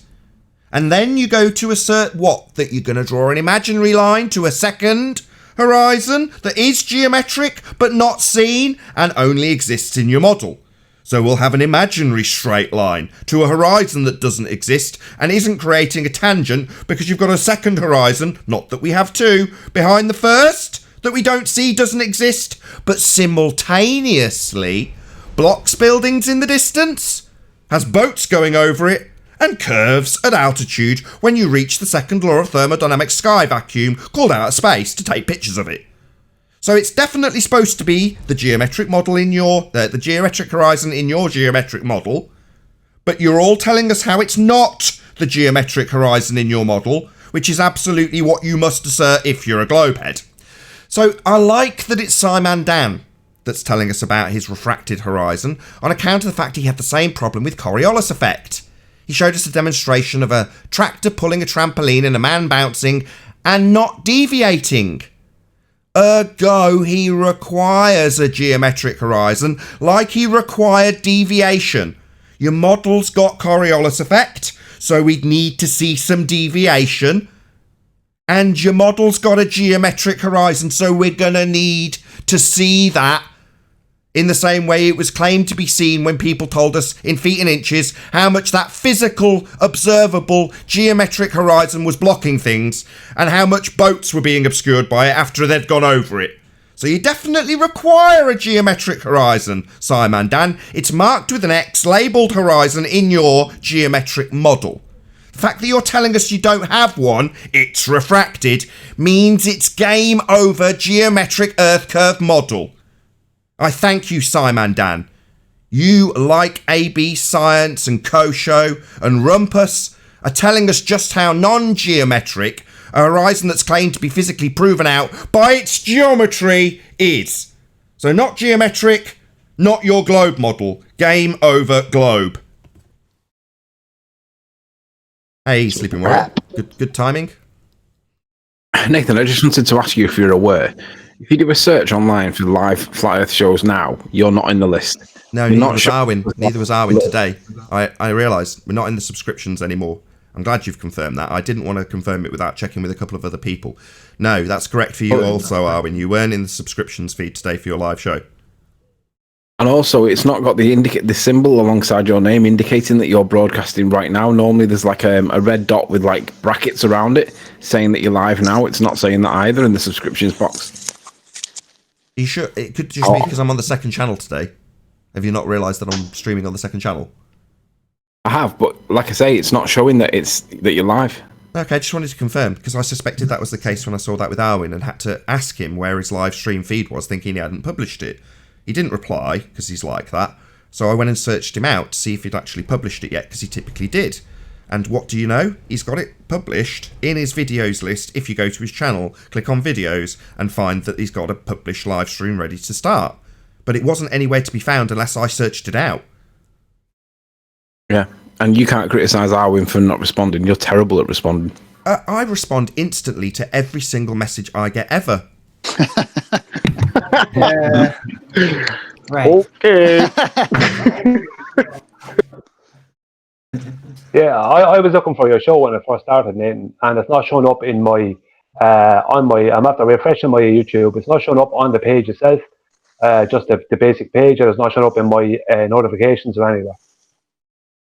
And then you go to assert what? That you're going to draw an imaginary line to a second horizon that is geometric but not seen and only exists in your model. So we'll have an imaginary straight line to a horizon that doesn't exist and isn't creating a tangent because you've got a second horizon, not that we have two, behind the first that we don't see doesn't exist, but simultaneously blocks buildings in the distance, has boats going over it, and curves at altitude when you reach the second law of thermodynamics sky vacuum called outer space to take pictures of it. So it's definitely supposed to be the geometric model in your, the geometric horizon in your geometric model, but you're all telling us how it's not the geometric horizon in your model, which is absolutely what you must assert if you're a globehead. So I like that it's Simon Dan that's telling us about his refracted horizon on account of the fact he had the same problem with Coriolis effect. He showed us a demonstration of a tractor pulling a trampoline and a man bouncing and not deviating. Ergo, he requires a geometric horizon like he required deviation. Your model's got Coriolis effect, so we'd need to see some deviation. And your model's got a geometric horizon, so we're going to need to see that in the same way it was claimed to be seen when people told us in feet and inches how much that physical, observable, geometric horizon was blocking things and how much boats were being obscured by it after they'd gone over it. So you definitely require a geometric horizon, Simon Dan. It's marked with an X, labelled horizon in your geometric model. The fact that you're telling us you don't have one, it's refracted, means it's game over geometric Earth curve model. I thank you, Simon Dan. You, like AB Science and Kosho and Rumpus, are telling us just how non-geometric a horizon that's claimed to be physically proven out by its geometry is. So not geometric, not your globe model. Game over globe. Hey, Sleeping Warrior. Good timing. Nathan, I just wanted to ask you if you're aware. If you do a search online for live flat Earth shows now, you're not in the list. No, You're neither not was sure- Arwin. Neither was Arwin today. I realised we're not in the subscriptions anymore. I'm glad you've confirmed that. I didn't want to confirm it without checking with a couple of other people. No, that's correct for you also, Arwin. You weren't in the subscriptions feed today for your live show. And also, it's not got the symbol alongside your name indicating that you're broadcasting right now. Normally, there's like a red dot with like brackets around it saying that you're live now. It's not saying that either in the subscriptions box. You sure? It could just be because I'm on the second channel today. Have you not realised that I'm streaming on the second channel? I have, but like I say, it's not showing that you're live. Okay, just wanted to confirm, because I suspected that was the case when I saw that with Arwin and had to ask him where his live stream feed was, thinking he hadn't published it. He didn't reply, because he's like that, so I went and searched him out to see if he'd actually published it yet, because he typically did. And what do you know? He's got it published in his videos list. If you go to his channel, click on videos, and find that he's got a published live stream ready to start. But it wasn't anywhere to be found unless I searched it out. Yeah, and you can't criticise Arwin for not responding. You're terrible at responding. I respond instantly to every single message I get ever. Right. Okay. Yeah, I was looking for your show when it first started, Nathan, and it's not showing up in my I'm after refreshing my YouTube. It's not showing up on the page itself, just the basic page, and it's not showing up in my notifications or anywhere.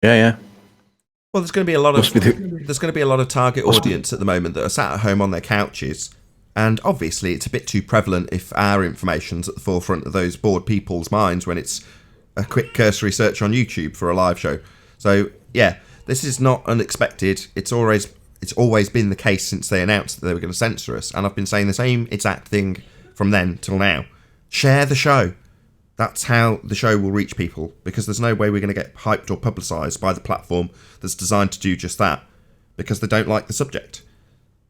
Yeah. Well, there's going to be a lot of target audience at the moment that are sat at home on their couches, and obviously it's a bit too prevalent if our information's at the forefront of those bored people's minds when it's a quick cursory search on YouTube for a live show. So yeah, this is not unexpected. It's always been the case since they announced that they were going to censor us, and I've been saying the same exact thing from then till now. Share the show. That's how the show will reach people, because there's no way we're going to get hyped or publicised by the platform that's designed to do just that, because they don't like the subject.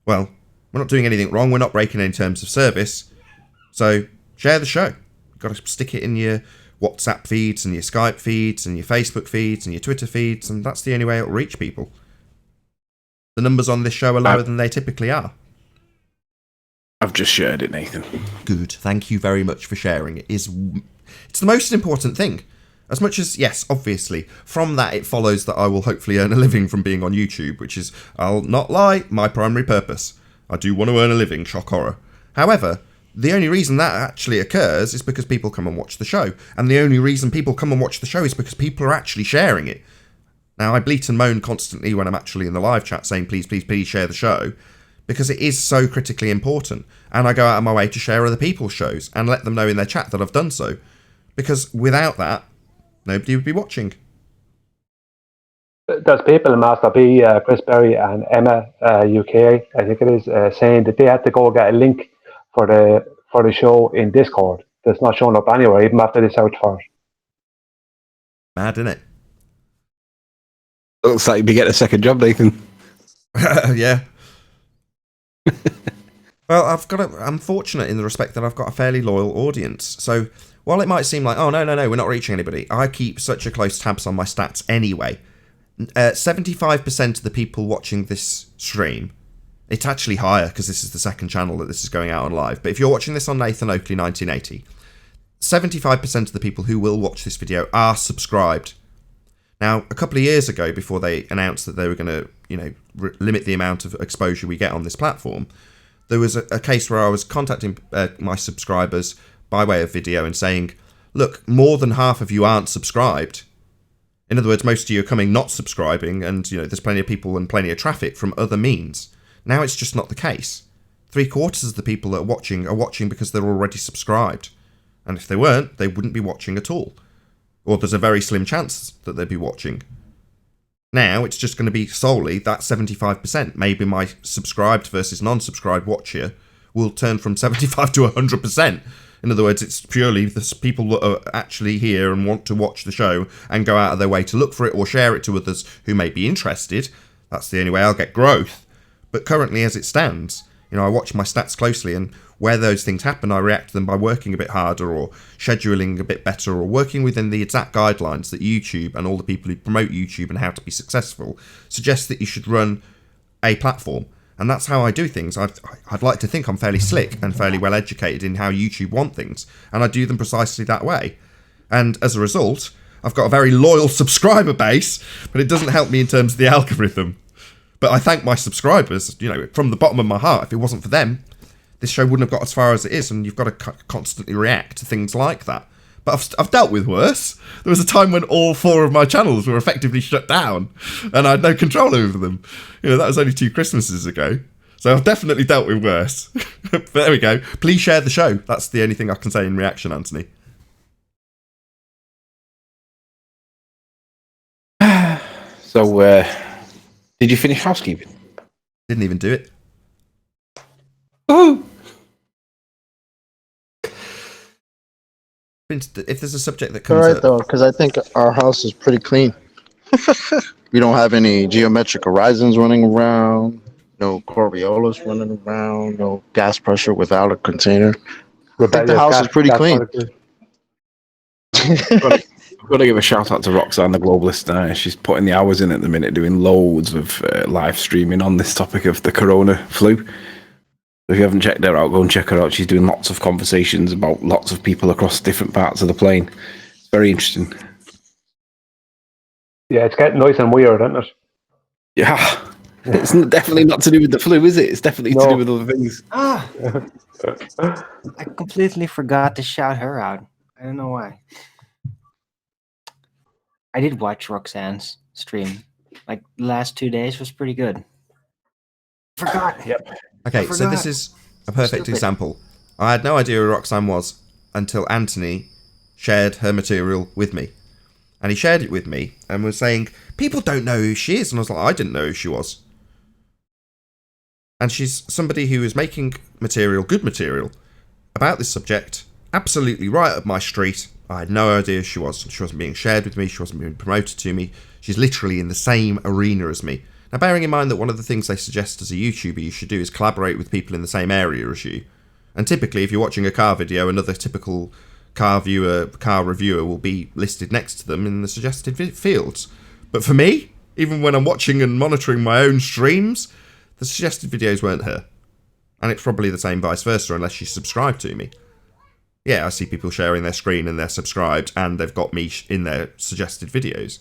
Well, we're not doing anything wrong. We're not breaking any terms of service. So share the show. You've got to stick it in your WhatsApp feeds and your Skype feeds and your Facebook feeds and your Twitter feeds, and that's the only way it'll reach people. The numbers on this show are lower than they typically are. I've just shared it, Nathan. Good. Thank you very much for sharing. It's the most important thing. As much as, yes, obviously, from that it follows that I will hopefully earn a living from being on YouTube, which is, I'll not lie, my primary purpose. I do want to earn a living, shock horror. However, the only reason that actually occurs is because people come and watch the show. And the only reason people come and watch the show is because people are actually sharing it. Now, I bleat and moan constantly when I'm actually in the live chat saying, please, please, please share the show, because it is so critically important. And I go out of my way to share other people's shows and let them know in their chat that I've done so. Because without that, nobody would be watching. There's people in Master B, Chris Berry and Emma UK, I think it is, saying that they had to go get a link for the show in Discord. That's not showing up anywhere, even after they search for it. Mad, innit? Looks like you get a second job, Nathan. Yeah. Well, I'm fortunate in the respect that I've got a fairly loyal audience. So while it might seem like, oh, no, we're not reaching anybody, I keep such a close tabs on my stats anyway. 75% of the people watching this stream, it's actually higher because this is the second channel that this is going out on live, but if you're watching this on Nathan Oakley 1980, 75% of the people who will watch this video are subscribed. Now, a couple of years ago, before they announced that they were going to, limit the amount of exposure we get on this platform, there was a case where I was contacting my subscribers by way of video and saying, look, more than half of you aren't subscribed. In other words, most of you are coming not subscribing, and there's plenty of people and plenty of traffic from other means. Now it's just not the case. 3/4 of the people that are watching because they're already subscribed. And if they weren't, they wouldn't be watching at all. Or there's a very slim chance that they'd be watching. Now it's just going to be solely that 75%. Maybe my subscribed versus non-subscribed watcher will turn from 75 to 100%. In other words, it's purely the people that are actually here and want to watch the show and go out of their way to look for it or share it to others who may be interested. That's the only way I'll get growth. But currently, as it stands, I watch my stats closely, and where those things happen, I react to them by working a bit harder or scheduling a bit better or working within the exact guidelines that YouTube and all the people who promote YouTube and how to be successful suggest that you should run a platform. And that's how I do things. I'd like to think I'm fairly slick and fairly well educated in how YouTube want things, and I do them precisely that way. And as a result, I've got a very loyal subscriber base, but it doesn't help me in terms of the algorithm. But I thank my subscribers, from the bottom of my heart. If it wasn't for them, this show wouldn't have got as far as it is, and you've got to constantly react to things like that. But I've dealt with worse. There was a time when all 4 of my channels were effectively shut down, and I had no control over them. That was only 2 Christmases ago. So I've definitely dealt with worse. But there we go. Please share the show. That's the only thing I can say in reaction, Anthony. So, did you finish housekeeping? Didn't even do it. Oh! If there's a subject that All comes right, up... though, because I think our house is pretty clean. We don't have any geometric horizons running around, no Coriolis running around, no gas pressure without a container. I think the house is pretty clean. I've got to give a shout out to Roxanne, the globalist. She's putting the hours in at the minute, doing loads of live streaming on this topic of the corona flu. If you haven't checked her out, go and check her out. She's doing lots of conversations about lots of people across different parts of the plane. It's very interesting. Yeah, it's getting nice and weird, isn't it? Yeah. It's definitely not to do with the flu, is it? It's definitely to do with other things. I completely forgot to shout her out. I don't know why. I did watch Roxanne's stream. Like, the last 2 days was pretty good. Forgot. Yep. Okay, so this is a perfect example. I had no idea who Roxanne was until Anthony shared her material with me. And he shared it with me and was saying, people don't know who she is. And I was like, I didn't know who she was. And she's somebody who is making material, good material, about this subject, absolutely right up my street. I had no idea who she was. She wasn't being shared with me. She wasn't being promoted to me. She's literally in the same arena as me. Now, bearing in mind that one of the things they suggest as a YouTuber you should do is collaborate with people in the same area as you. And typically, if you're watching a car video, another typical car reviewer will be listed next to them in the suggested fields. But for me, even when I'm watching and monitoring my own streams, the suggested videos weren't her. And it's probably the same vice versa, unless you subscribe to me. Yeah, I see people sharing their screen and they're subscribed and they've got me in their suggested videos.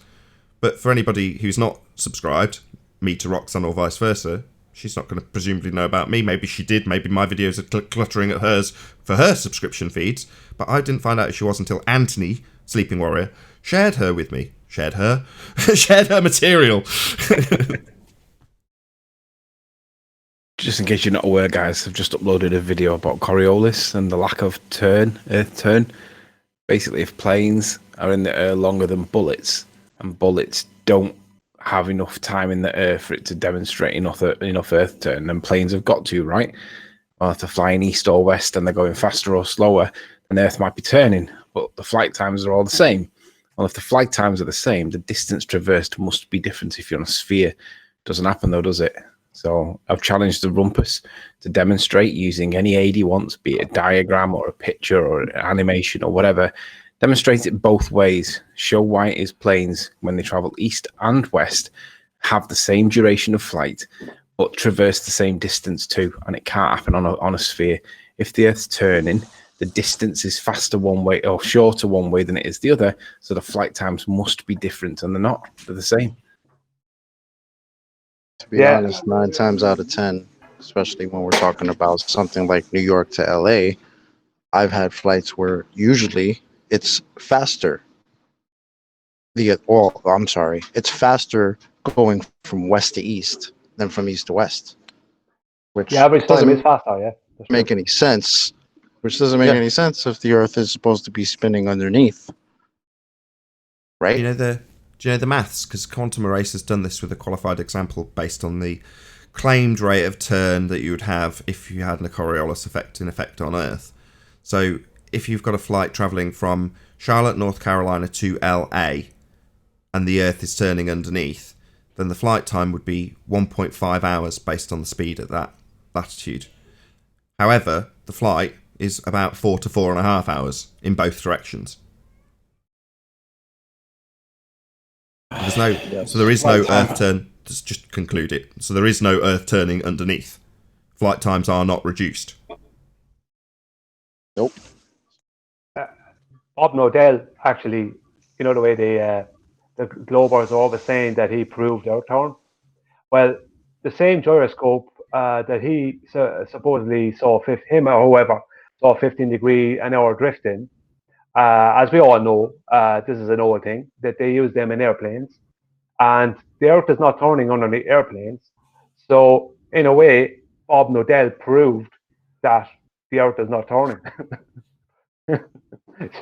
But for anybody who's not subscribed, me to Roxanne or vice versa, she's not going to presumably know about me. Maybe she did. Maybe my videos are cluttering at hers for her subscription feeds. But I didn't find out who she was until Anthony, Sleeping Warrior, shared her with me. Shared her material. Just in case you're not aware, guys, I've just uploaded a video about Coriolis and the lack of Earth turn. Basically, if planes are in the air longer than bullets, and bullets don't have enough time in the air for it to demonstrate enough Earth turn, then planes have got to, right? Well, if they're flying east or west and they're going faster or slower, then Earth might be turning, but the flight times are all the same. Well, if the flight times are the same, the distance traversed must be different if you're on a sphere. Doesn't happen though, does it? So I've challenged the Rumpus to demonstrate using any aid he wants, be it a diagram or a picture or an animation or whatever. Demonstrate it both ways. Show why it is planes, when they travel east and west, have the same duration of flight, but traverse the same distance too. And it can't happen on a sphere. If the Earth's turning, the distance is faster one way or shorter one way than it is the other. So the flight times must be different, and they're not. They're the same. To be honest, 9 times out of 10, especially when we're talking about something like New York to LA, I've had flights where usually it's faster. It's faster going from west to east than from east to west. Which doesn't make any sense. Which doesn't make any sense if the Earth is supposed to be spinning underneath. Right? Do you know the maths? Because Quantum Erase has done this with a qualified example based on the claimed rate of turn that you would have if you had a Coriolis effect in effect on Earth. So if you've got a flight travelling from Charlotte, North Carolina to LA and the Earth is turning underneath, then the flight time would be 1.5 hours based on the speed at that latitude. However, the flight is about 4 to 4.5 hours in both directions. So there is no Earth turn. Let's just conclude it. So there is no Earth turning underneath. Flight times are not reduced. Nope. Bob Nodell, actually, you know the way the Globers are always saying that he proved Earth turn? Well, the same gyroscope that he supposedly saw, him or whoever, saw 15 degree an hour drifting, as we all know, this is an old thing, that they use them in airplanes. And the Earth is not turning under the airplanes. So, in a way, Bob Nodell proved that the Earth is not turning. You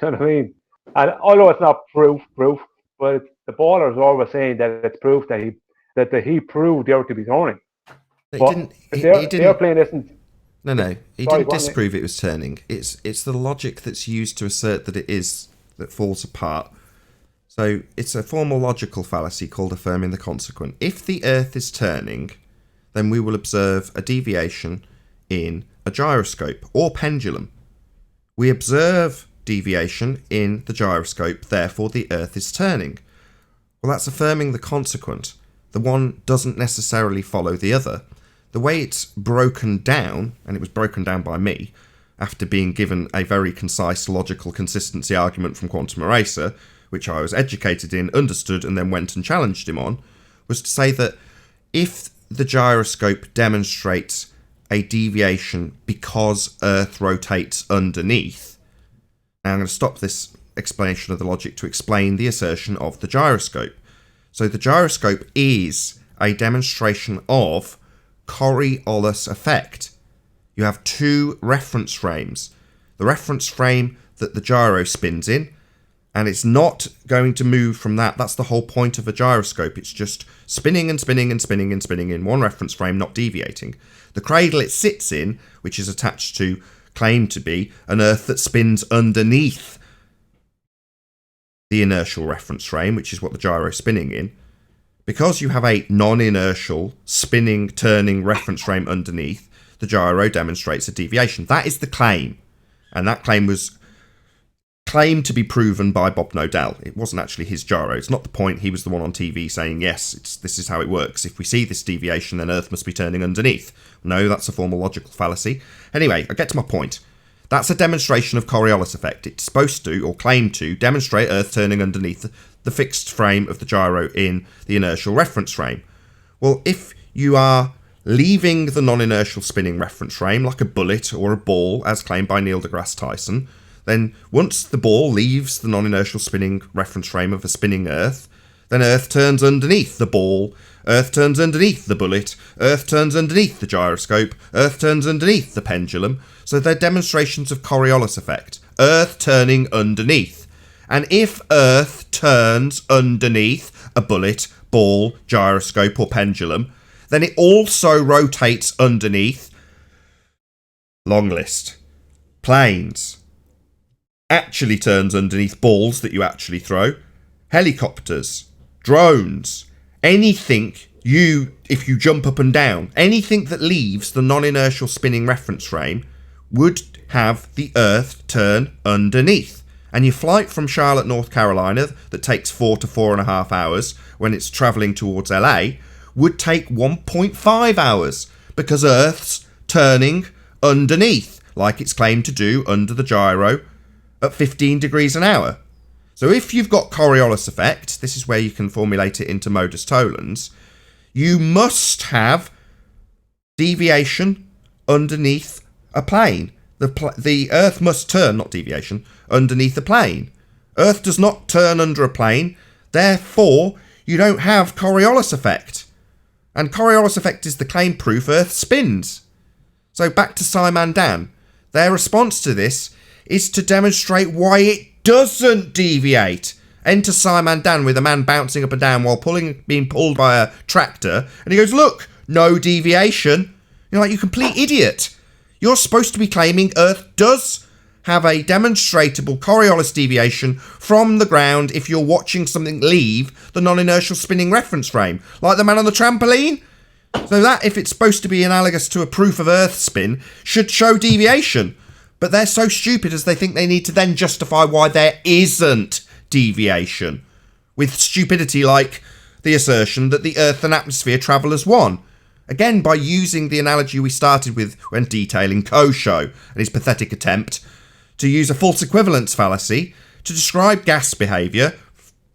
know what I mean? And although it's not proof, but the ballers are always saying that it's proof that he proved the Earth to be turning. The airplane isn't. No. He didn't disprove it was turning. It's the logic that's used to assert that it is that falls apart. So it's a formal logical fallacy called affirming the consequent. If the Earth is turning, then we will observe a deviation in a gyroscope or pendulum. We observe deviation in the gyroscope, therefore the Earth is turning. Well, that's affirming the consequent. The one doesn't necessarily follow the other. The way it's broken down, and it was broken down by me, after being given a very concise logical consistency argument from Quantum Eraser, which I was educated in, understood, and then went and challenged him on, was to say that if the gyroscope demonstrates a deviation because Earth rotates underneath. Now I'm going to stop this explanation of the logic to explain the assertion of the gyroscope. So the gyroscope is a demonstration of Coriolis effect. You have two reference frames. The reference frame that the gyro spins in, and it's not going to move from that. That's the whole point of a gyroscope. It's just spinning and spinning and spinning and spinning in one reference frame, not deviating. The cradle it sits in, which is attached to, claimed to be, an Earth that spins underneath the inertial reference frame, which is what the gyro is spinning in. Because you have a non-inertial, spinning, turning reference frame underneath, the gyro demonstrates a deviation. That is the claim. And that claim was claimed to be proven by Bob Nodell. It wasn't actually his gyro. It's not the point. He was the one on TV saying, yes, this is how it works. If we see this deviation, then Earth must be turning underneath. No, that's a formal logical fallacy. Anyway, I get to my point. That's a demonstration of Coriolis effect. It's supposed to, or claimed to, demonstrate Earth turning underneath the fixed frame of the gyro in the inertial reference frame. Well, if you are leaving the non-inertial spinning reference frame, like a bullet or a ball, as claimed by Neil deGrasse Tyson, then once the ball leaves the non-inertial spinning reference frame of a spinning Earth, then Earth turns underneath the ball, Earth turns underneath the bullet, Earth turns underneath the gyroscope, Earth turns underneath the pendulum. So they're demonstrations of Coriolis effect. Earth turning underneath. And if Earth turns underneath a bullet, ball, gyroscope or pendulum, then it also rotates underneath, long list, planes, actually turns underneath balls that you actually throw, helicopters, drones, anything if you jump up and down, anything that leaves the non-inertial spinning reference frame would have the Earth turn underneath. And your flight from Charlotte, North Carolina, that takes 4 to 4.5 hours when it's travelling towards LA, would take 1.5 hours because Earth's turning underneath, like it's claimed to do under the gyro at 15 degrees an hour. So if you've got Coriolis effect, this is where you can formulate it into modus tollens, you must have deviation underneath a plane. The Earth must turn, not deviation, underneath a plane. Earth does not turn under a plane, therefore you don't have Coriolis effect. And Coriolis effect is the claim proof Earth spins. So back to Simon Dan. Their response to this is to demonstrate why it doesn't deviate. Enter Simon Dan with a man bouncing up and down while being pulled by a tractor, and he goes, look, no deviation. You're like, you complete idiot. You're supposed to be claiming Earth does have a demonstrable Coriolis deviation from the ground if you're watching something leave the non-inertial spinning reference frame, like the man on the trampoline. So that, if it's supposed to be analogous to a proof of Earth spin, should show deviation. But they're so stupid as they think they need to then justify why there isn't deviation with stupidity like the assertion that the Earth and atmosphere travel as one. Again, by using the analogy we started with when detailing Kosho and his pathetic attempt to use a false equivalence fallacy to describe gas behaviour,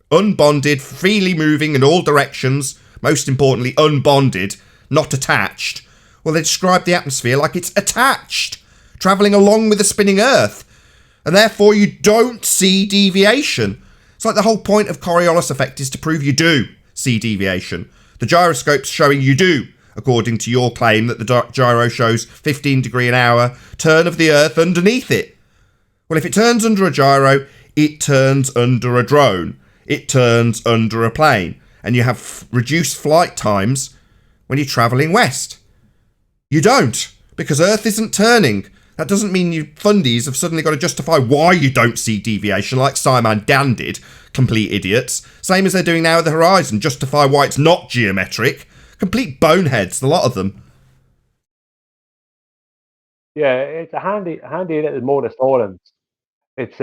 unbonded, freely moving in all directions, most importantly unbonded, not attached. Well, they describe the atmosphere like it's attached, travelling along with the spinning Earth, and therefore you don't see deviation. It's like the whole point of Coriolis effect is to prove you do see deviation. The gyroscope's showing you do, according to your claim that the gyro shows 15 degree an hour turn of the Earth underneath it. Well, if it turns under a gyro, it turns under a drone. It turns under a plane. And you have reduced flight times when you're travelling west. You don't, because Earth isn't turning. That doesn't mean you fundies have suddenly got to justify why you don't see deviation like Simon Dan did, complete idiots. Same as they're doing now with the horizon, justify why it's not geometric. Complete boneheads, the lot of them. Yeah, it's a handy little modus tollens. It's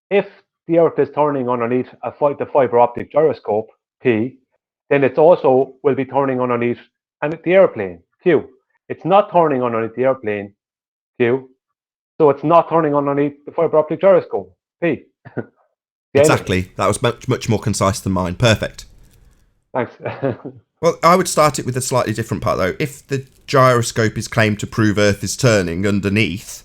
if the Earth is turning underneath the fiber optic gyroscope P, then it also will be turning underneath the airplane Q. It's not turning underneath the airplane Q, so it's not turning underneath the fiber optic gyroscope P. Exactly. That was much more concise than mine. Perfect. Thanks. Well, I would start it with a slightly different part, though. If the gyroscope is claimed to prove Earth is turning underneath,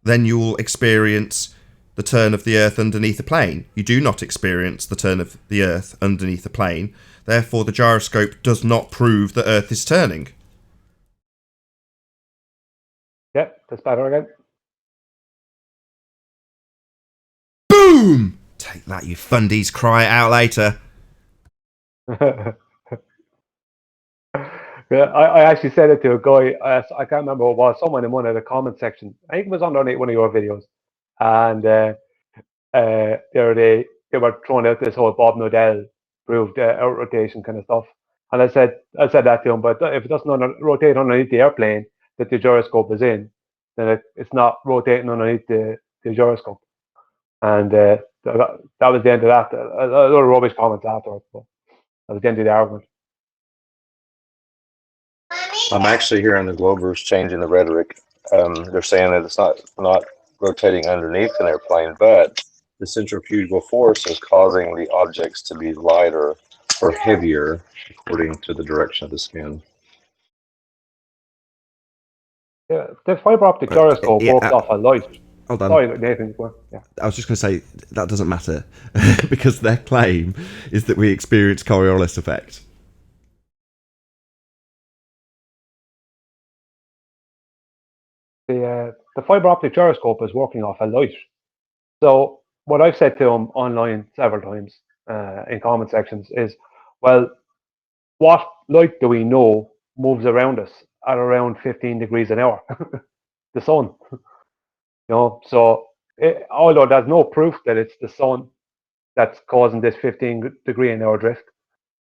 then you'll experience the turn of the Earth underneath a plane. You do not experience the turn of the Earth underneath a plane. Therefore, the gyroscope does not prove that Earth is turning. Yep, that's better again. Boom! Take that, you fundies. Cry it out later. Yeah, I actually said it to a guy. I can't remember who it was. Someone in one of the comment section. I think it was underneath one of your videos. And the other day they were throwing out this whole Bob Nodell proved out rotation kind of stuff. And I said that to him. But if it doesn't rotate underneath the airplane that the gyroscope is in, then it's not rotating underneath the gyroscope. And that was the end of that. A lot of rubbish comments afterwards. But that was the end of the argument. I'm actually hearing the Globers changing the rhetoric. They're saying that it's not rotating underneath an airplane, but the centrifugal force is causing the objects to be lighter or heavier according to the direction of the spin. Yeah, the fiber optic gyroscope works off a light. Hold on. Sorry, Nathan. Yeah. I was just going to say, that doesn't matter, because their claim is that we experience Coriolis effect. The fiber optic gyroscope is working off a light. So what I've said to them online several times in comment sections is, well, what light do we know moves around us at around 15 degrees an hour? The sun. So although there's no proof that it's the sun that's causing this 15 degree an hour drift,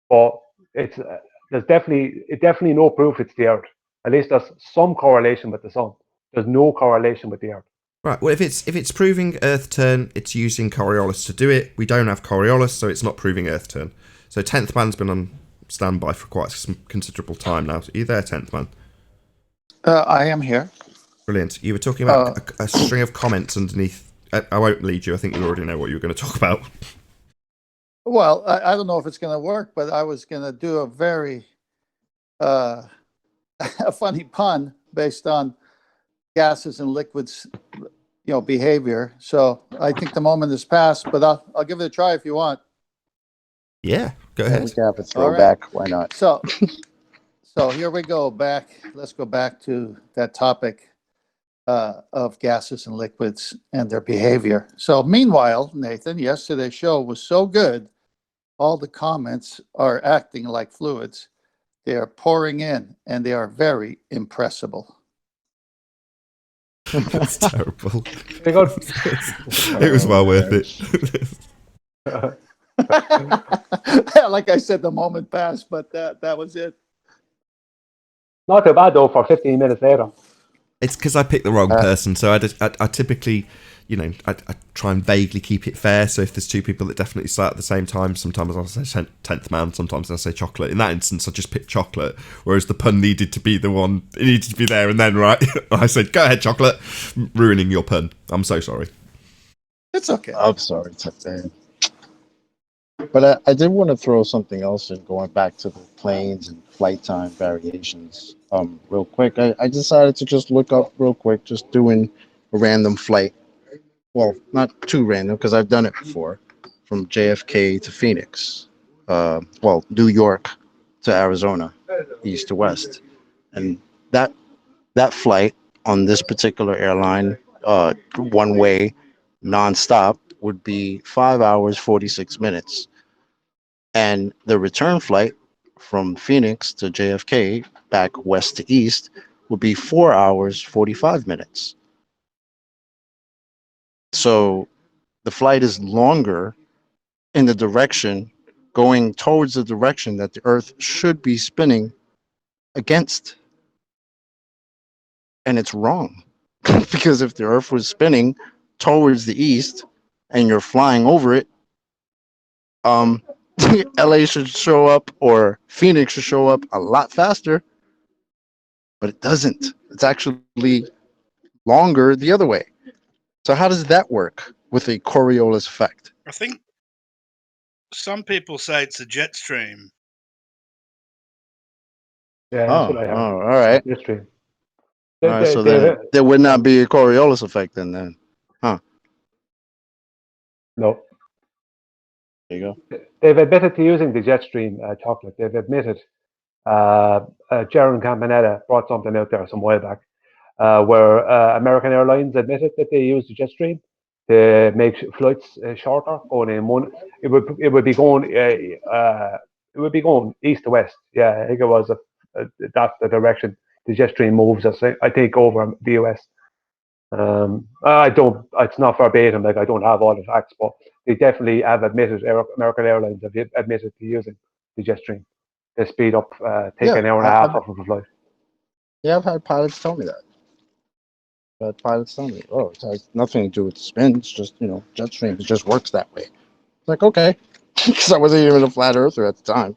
but there's definitely no proof it's the Earth. At least there's some correlation with the sun. There's no correlation with the Earth. Right. Well, if it's proving Earth turn, it's using Coriolis to do it. We don't have Coriolis, so it's not proving Earth turn. So 10th man's been on standby for quite some considerable time now. Are you there, 10th man? I am here. Brilliant. You were talking about a string of comments underneath. I won't lead you. I think you already know what you were going to talk about. Well, I don't know if it's going to work, but I was going to do a very a funny pun based on gases and liquids, behavior. So I think the moment has passed, but I'll give it a try if you want. Yeah, go ahead. We can have a throwback. Right. Why not? So here we go back. Let's go back to that topic of gases and liquids and their behavior. So meanwhile, Nathan, yesterday's show was so good. All the comments are acting like fluids. They are pouring in, and they are very impressible. That's terrible. It was well worth it. Like I said, the moment passed, but that was it. Not too bad though for 15 minutes later. It's because I picked the wrong person, so I typically I try and vaguely keep it fair. So if there's two people that definitely start at the same time, sometimes I'll say 10th man, sometimes I'll say chocolate. In that instance, I just picked chocolate, whereas the pun needed to be the one, it needed to be there and then, right? I said, go ahead, chocolate, ruining your pun. I'm so sorry. It's okay. I'm sorry, Titan. But I did want to throw something else in, going back to the planes and flight time variations. Real quick, I decided to just look up real quick, just doing a random flight. Well, not too random because I've done it before, from JFK to Phoenix. New York to Arizona, east to west, and that flight on this particular airline, one way, nonstop, would be 5 hours 46 minutes. And the return flight from Phoenix to JFK, back west to east, would be 4 hours 45 minutes. So the flight is longer in the direction, going towards the direction that the Earth should be spinning against. And it's wrong. Because if the Earth was spinning towards the east and you're flying over it, LA should show up, or Phoenix should show up a lot faster, but it doesn't. It's actually longer the other way. So how does that work with a Coriolis effect? I think some people say it's a jet stream. Yeah, that's what I heard. All right. Jet stream. All right, so then there would not be a Coriolis effect then. No. There you go. They've admitted to using the jet stream chocolate. They've admitted. Jaron Campanella brought something out there some while back, where American Airlines admitted that they used the jet stream to make flights shorter. Going in one, it would be going east to west. Yeah, I think it was that's the direction the jet stream moves us. I think over the US. I don't. It's not verbatim. Like, I don't have all the facts, but they definitely have admitted. American Airlines have admitted to using the jet stream to speed up, take an hour and a half off of a flight. Yeah, I've had pilots tell me that. Pilots tell me, oh, it has nothing to do with the spin. It's just, jet stream. It just works that way. It's like, okay, because I wasn't even a flat earther at the time,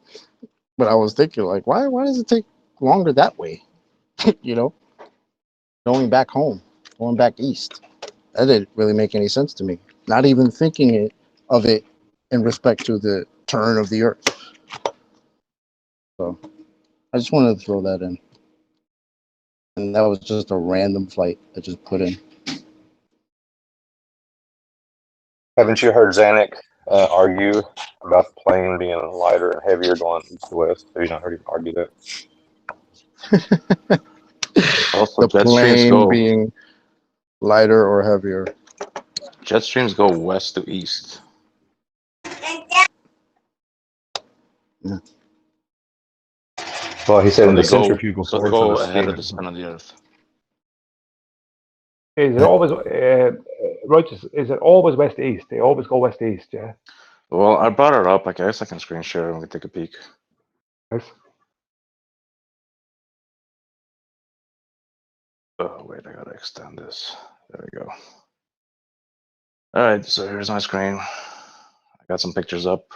but I was thinking, like, why does it take longer that way? Going back home, going back east. That didn't really make any sense to me. Not even thinking of it in respect to the turn of the Earth. So I just wanted to throw that in. And that was just a random flight I just put in. Haven't you heard Zanuck argue about the plane being lighter and heavier going east to west? Have you not heard him argue that? Also, the plane being lighter or heavier. Jet streams go west to east. Yeah. Well, he said in the centrifugal force go ahead of the spin of the Earth. Is it always righteous? Is it always west to east? They always go west to east, yeah. Well, I brought it up. I guess I can screen share and we can take a peek. Nice. Oh wait, I gotta extend this. There we go. All right, so here's my screen. I got some pictures up.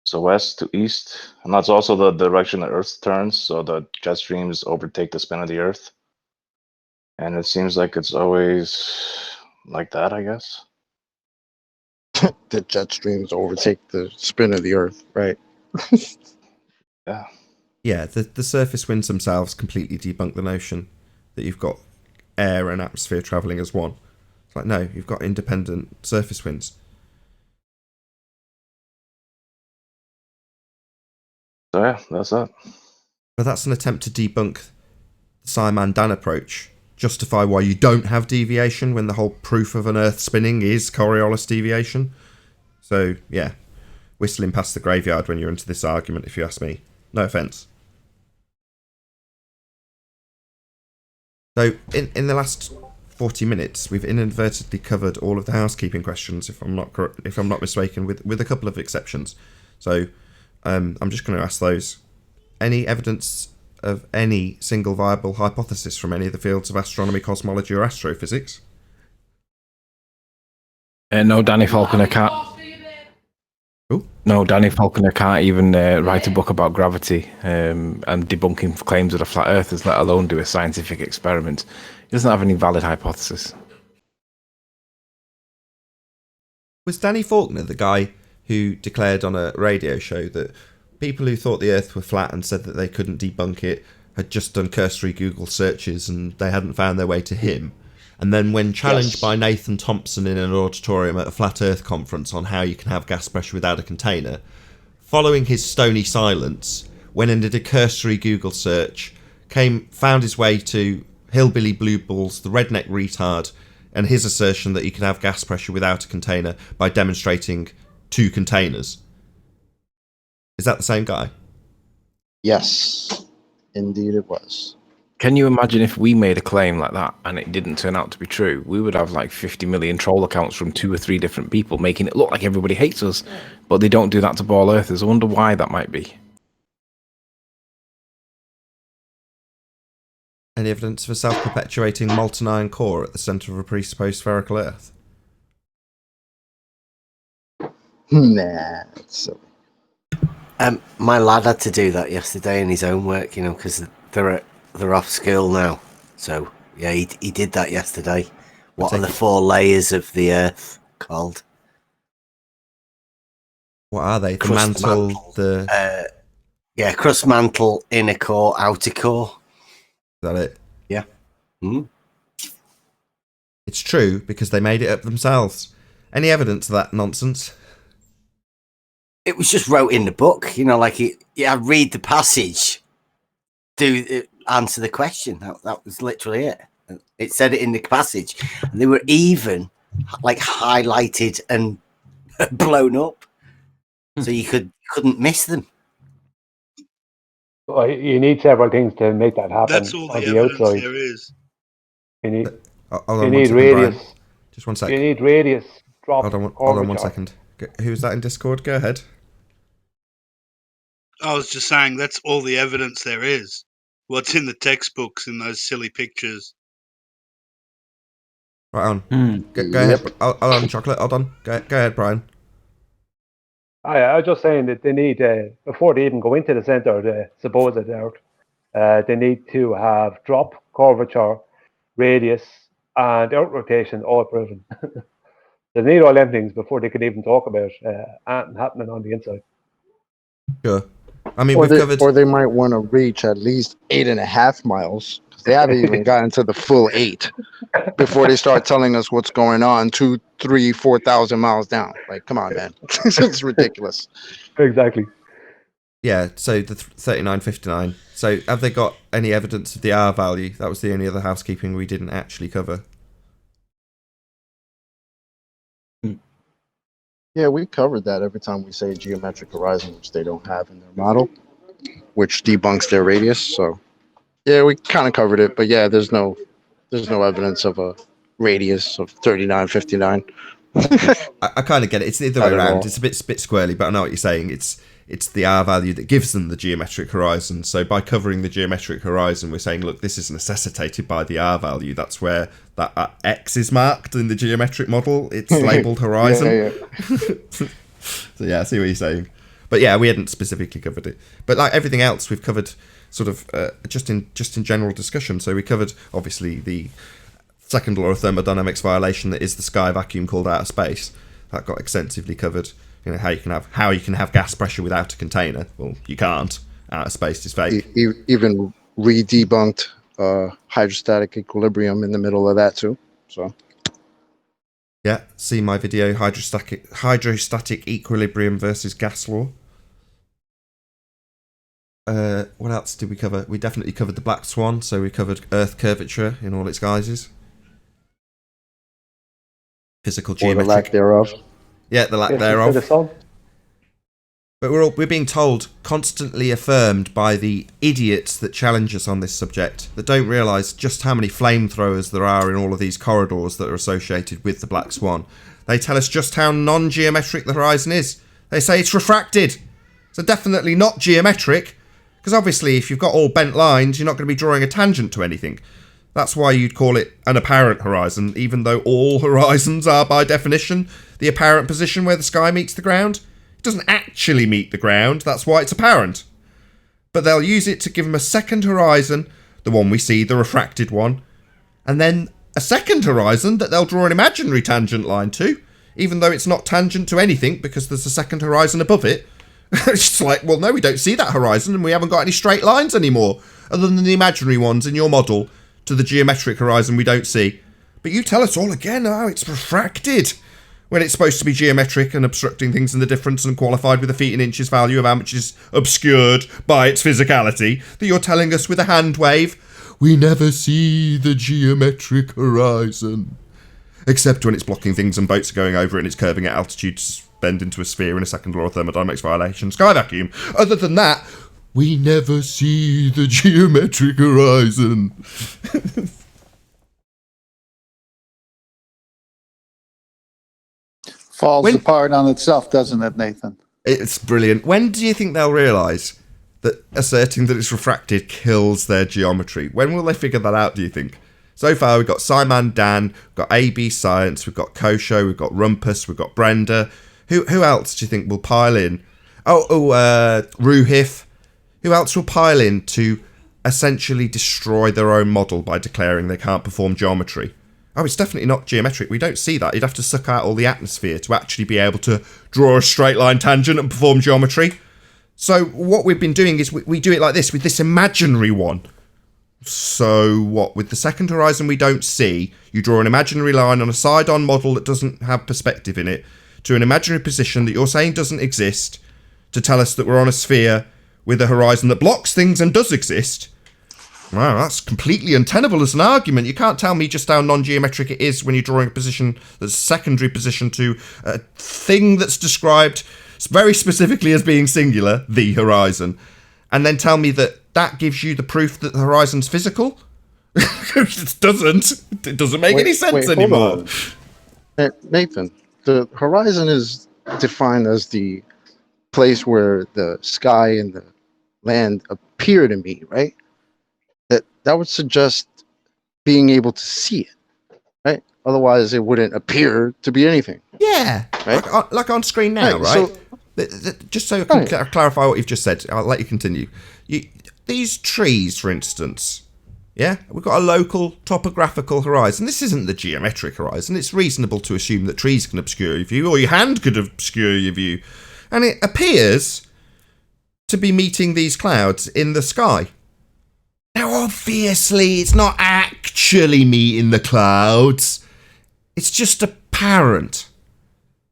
So west to east, and that's also the direction the Earth turns. So the jet streams overtake the spin of the Earth, and it seems like it's always like that, I guess. The jet streams overtake the spin of the Earth, right? Yeah. Yeah, the surface winds themselves completely debunk the notion that you've got air and atmosphere travelling as one. It's like, no, you've got independent surface winds. So yeah, that's that. But that's an attempt to debunk the Simon-Dan approach, justify why you don't have deviation when the whole proof of an Earth spinning is Coriolis deviation. So, yeah, whistling past the graveyard when you're into this argument, if you ask me. No offence. So, in the last 40 minutes, we've inadvertently covered all of the housekeeping questions, if I'm not mistaken, with a couple of exceptions. So, I'm just going to ask those. Any evidence of any single viable hypothesis from any of the fields of astronomy, cosmology, or astrophysics? No, Danny Falconer can't. Ooh. No, Danny Falconer can't even write a book about gravity and debunking claims of the flat earthers, let alone do a scientific experiment. He doesn't have any valid hypothesis. Was Danny Faulkner the guy who declared on a radio show that people who thought the Earth were flat and said that they couldn't debunk it had just done cursory Google searches and they hadn't found their way to him? And then when challenged by Nathan Thompson in an auditorium at a Flat Earth conference on how you can have gas pressure without a container, following his stony silence, went and did a cursory Google search, found his way to Hillbilly Blue Balls, the redneck retard, and his assertion that you can have gas pressure without a container by demonstrating 2 containers. Is that the same guy? Yes, indeed it was. Can you imagine if we made a claim like that and it didn't turn out to be true? We would have like 50 million troll accounts from 2 or 3 different people making it look like everybody hates us, but they don't do that to ball earthers. I wonder why that might be. Any evidence of a self-perpetuating molten iron core at the centre of a presupposed spherical Earth? Nah, it's silly. My lad had to do that yesterday in his own work, because they're off school now. So yeah, he did that yesterday. What are the 4 layers of the Earth called? What are they? The Crust mantle, the... crust, mantle, inner core, outer core. Is that it? Yeah. Mm. It's true because they made it up themselves. Any evidence of that nonsense? It was just wrote in the book, read the passage, answer the question. That was literally it. It said it in the passage, and they were even highlighted and blown up, so you couldn't miss them. Well, you need several things to make that happen. That's all on the the evidence outside. there is. You need, you need radius. Brian. Just 1 sec. You need radius drop. Hold on 1 second. Who's that in Discord? Go ahead. I was just saying that's all the evidence there is. What's in the textbooks in those silly pictures? Right on. Go ahead. Hold on, Chocolate. Hold on. Go ahead, Brian. I was just saying that they need, before they even go into the centre of the supposed Earth, they need to have drop, curvature, radius, and out rotation all proven. They need all them things before they could even talk about happening on the inside. Sure. I mean, Or they might want to reach at least 8.5 miles. They haven't even gotten to the full 8 before they start telling us what's going on 2, 3, 4,000 miles down. Like, come on, man. It's ridiculous. Exactly. Yeah, so the 3959. So have they got any evidence of the R value? That was the only other housekeeping we didn't actually cover. Yeah, we covered that every time we say geometric horizon, which they don't have in their model, which debunks their radius. So, yeah, we kind of covered it, but yeah, there's no evidence of a radius of 3959. I kind of get it. It's the other way around. It's a bit squirrely, but I know what you're saying. It's the R value that gives them the geometric horizon. So by covering the geometric horizon, we're saying, look, this is necessitated by the R value. That's where that X is marked in the geometric model. It's labelled horizon. Yeah. So yeah, I see what you're saying. But yeah, we hadn't specifically covered it. But like everything else, we've covered sort of just in general discussion. So we covered obviously the second law of thermodynamics violation that is the sky vacuum called outer space. That got extensively covered. You know, how you can have gas pressure without a container. Well, you can't. Outer space is fake. Even re-debunked hydrostatic equilibrium in the middle of that too. So yeah, see my video, hydrostatic equilibrium versus gas law. What else did we cover? We definitely covered the black swan. So we covered Earth curvature in all its guises. Physical geometry. Or the lack thereof. Yeah, the lack thereof. But we're being told, constantly affirmed by the idiots that challenge us on this subject, that don't realise just how many flamethrowers there are in all of these corridors that are associated with the black swan. They tell us just how non-geometric the horizon is. They say it's refracted. So definitely not geometric, because obviously if you've got all bent lines, you're not going to be drawing a tangent to anything. That's why you'd call it an apparent horizon, even though all horizons are, by definition, the apparent position where the sky meets the ground. It doesn't actually meet the ground, that's why it's apparent. But they'll use it to give them a second horizon, the one we see, the refracted one, and then a second horizon that they'll draw an imaginary tangent line to, even though it's not tangent to anything because there's a second horizon above it. It's just like, well, no, we don't see that horizon and we haven't got any straight lines anymore, other than the imaginary ones in your model to the geometric horizon we don't see. But you tell us all again, oh, it's refracted, when it's supposed to be geometric and obstructing things in the difference and qualified with a feet and inches value of how much is obscured by its physicality, that you're telling us with a hand wave, we never see the geometric horizon. Except when it's blocking things and boats are going over it and it's curving at altitude to bend into a sphere in a second law of thermodynamics violation, sky vacuum. Other than that, we never see the geometric horizon. Falls apart on itself, doesn't it, Nathan? It's brilliant. When do you think they'll realise that asserting that it's refracted kills their geometry? When will they figure that out, do you think? So far, we've got Simon Dan, we've got AB Science, we've got Kosho, we've got Rumpus, we've got Brenda. Who else do you think will pile in? Ruhif. Who else will pile in to essentially destroy their own model by declaring they can't perform geometry? Oh, it's definitely not geometric. We don't see that. You'd have to suck out all the atmosphere to actually be able to draw a straight line tangent and perform geometry. So what we've been doing is we do it like this, with this imaginary one. So what? With the second horizon we don't see, you draw an imaginary line on a side-on model that doesn't have perspective in it to an imaginary position that you're saying doesn't exist to tell us that we're on a sphere with a horizon that blocks things and does exist. Wow, that's completely untenable as an argument. You can't tell me just how non-geometric it is when you're drawing a position that's a secondary position to a thing that's described very specifically as being singular, the horizon, and then tell me that that gives you the proof that the horizon's physical? It doesn't. It doesn't make any sense anymore. Nathan, the horizon is defined as the place where the sky and the land appear to meet, right? That would suggest being able to see it, right? Otherwise, it wouldn't appear to be anything. Yeah, right? Like on screen now, right? So, just so I can clarify what you've just said, I'll let you continue. These trees, for instance, yeah, we've got a local topographical horizon. This isn't the geometric horizon. It's reasonable to assume that trees can obscure your view, or your hand could obscure your view. And it appears to be meeting these clouds in the sky. Now, obviously, it's not actually meeting the clouds. It's just apparent.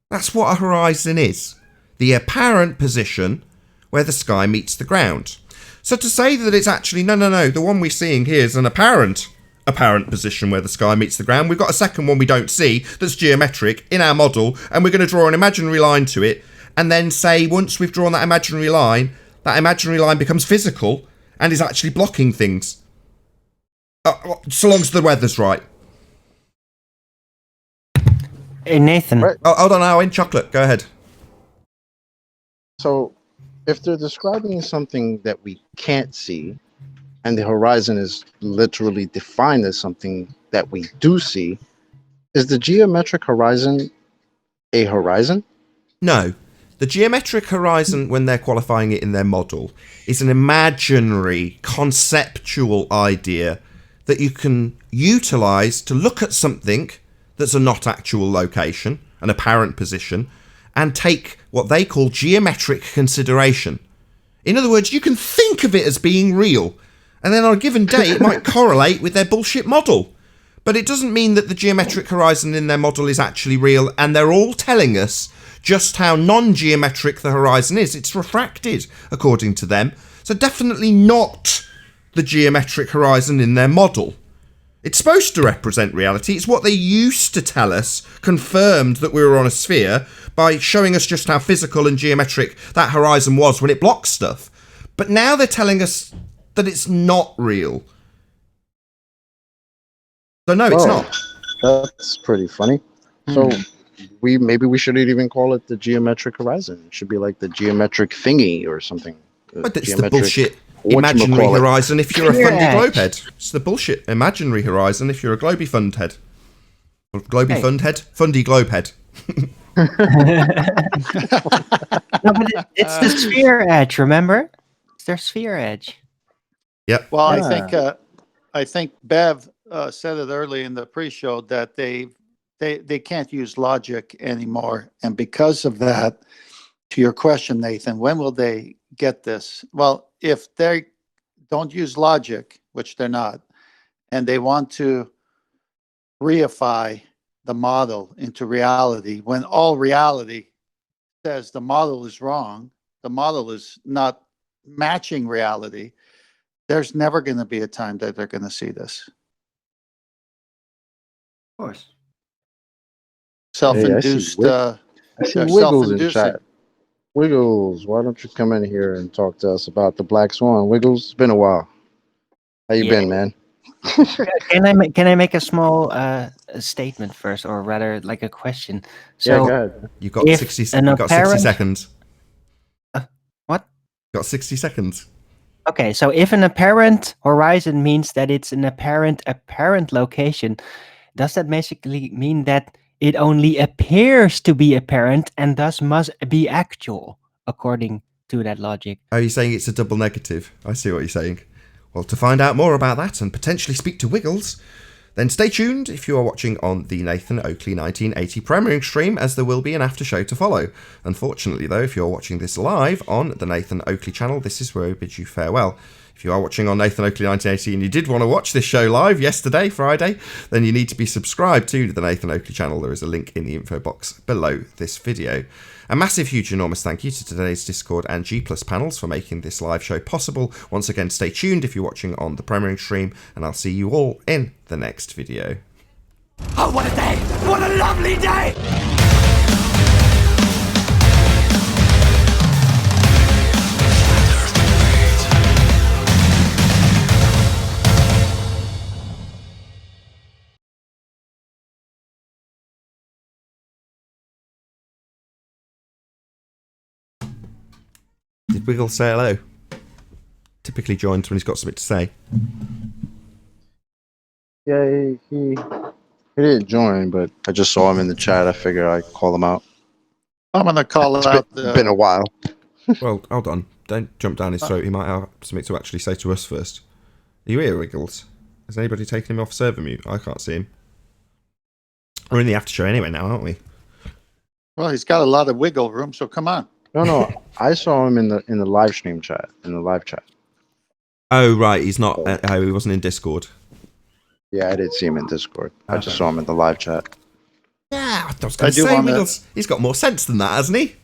That's what a horizon is. The apparent position where the sky meets the ground. So to say that it's actually, no, the one we're seeing here is an apparent position where the sky meets the ground. We've got a second one we don't see that's geometric in our model, and we're going to draw an imaginary line to it, and then say once we've drawn that imaginary line becomes physical and is actually blocking things. So long as the weather's right. Hey, Nathan. Right. Oh, hold on, Owen. Chocolate, go ahead. So, if they're describing something that we can't see, and the horizon is literally defined as something that we do see, is the geometric horizon a horizon? No. The geometric horizon, when they're qualifying it in their model, is an imaginary, conceptual idea that you can utilise to look at something that's a not actual location, an apparent position, and take what they call geometric consideration. In other words, you can think of it as being real, and then on a given day it might correlate with their bullshit model. But it doesn't mean that the geometric horizon in their model is actually real, and they're all telling us just how non-geometric the horizon is. It's refracted, according to them. So definitely not the geometric horizon in their model. It's supposed to represent reality. It's what they used to tell us, confirmed that we were on a sphere, by showing us just how physical and geometric that horizon was when it blocks stuff. But now they're telling us that it's not real. So no, it's not. That's pretty funny. So maybe we shouldn't even call it the geometric horizon. It should be like the geometric thingy or something. But it's the bullshit imaginary whatchamacallit. horizon if you're a Fear fundy edge. globe head. It's the bullshit imaginary horizon if you're a globy fund head. Or globy Hey. fund head? Fundy globe head. No, but it's the sphere edge. Remember, it's their sphere edge. Yep. Well, Yeah. I think Bev said it early in the pre-show that they can't use logic anymore, and because of that, to your question, Nathan, when will they get this? Well, if they don't use logic, which they're not, and they want to reify the model into reality, when all reality says the model is wrong, the model is not matching reality, there's never going to be a time that they're going to see this. Of course. Self-induced. I see they're Wiggles in self-inducing. chat. Wiggles, why don't you come in here and talk to us about the Black Swan? Wiggles, it's been a while. How you Yeah. been, man? Can I make a small statement first, or rather, like a question? Yeah, So, go ahead. You've got If 60 an you've got 60 apparent- seconds. what? Got 60 seconds. Okay, so if an apparent horizon means that it's an apparent location, does that basically mean that it only appears to be apparent and thus must be actual, according to that logic? Oh, you're saying it's a double negative. I see what you're saying. Well, to find out more about that and potentially speak to Wiggles, then stay tuned if you are watching on the Nathan Oakley 1980 premiering stream, as there will be an after show to follow. Unfortunately, though, if you're watching this live on the Nathan Oakley channel, this is where we bid you farewell. If you are watching on Nathan Oakley 1980 and you did want to watch this show live yesterday, Friday, then you need to be subscribed to the Nathan Oakley channel. There is a link in the info box below this video. A massive, huge, enormous thank you to today's Discord and G Plus panels for making this live show possible. Once again, stay tuned if you're watching on the premiering stream, and I'll see you all in the next video. Oh, what a day! What a lovely day! Did Wiggles say hello? Typically joins when he's got something to say. Yeah, he didn't join, but I just saw him in the chat. I figured I'd call him out. I'm going to call It's out been a while. Well, hold on. Don't jump down his throat. He might have something to actually say to us first. Are you here, Wiggles? Has anybody taken him off server mute? I can't see him. We're in the after show anyway now, aren't we? Well, he's got a lot of wiggle room, so come on. No, I saw him in the live stream chat, in the live chat. Oh, right. He's not. He wasn't in Discord. Yeah, I did see him in Discord. I just saw him in the live chat. Yeah, I was going to do say, wanna- Wiggles, he's got more sense than that, hasn't he?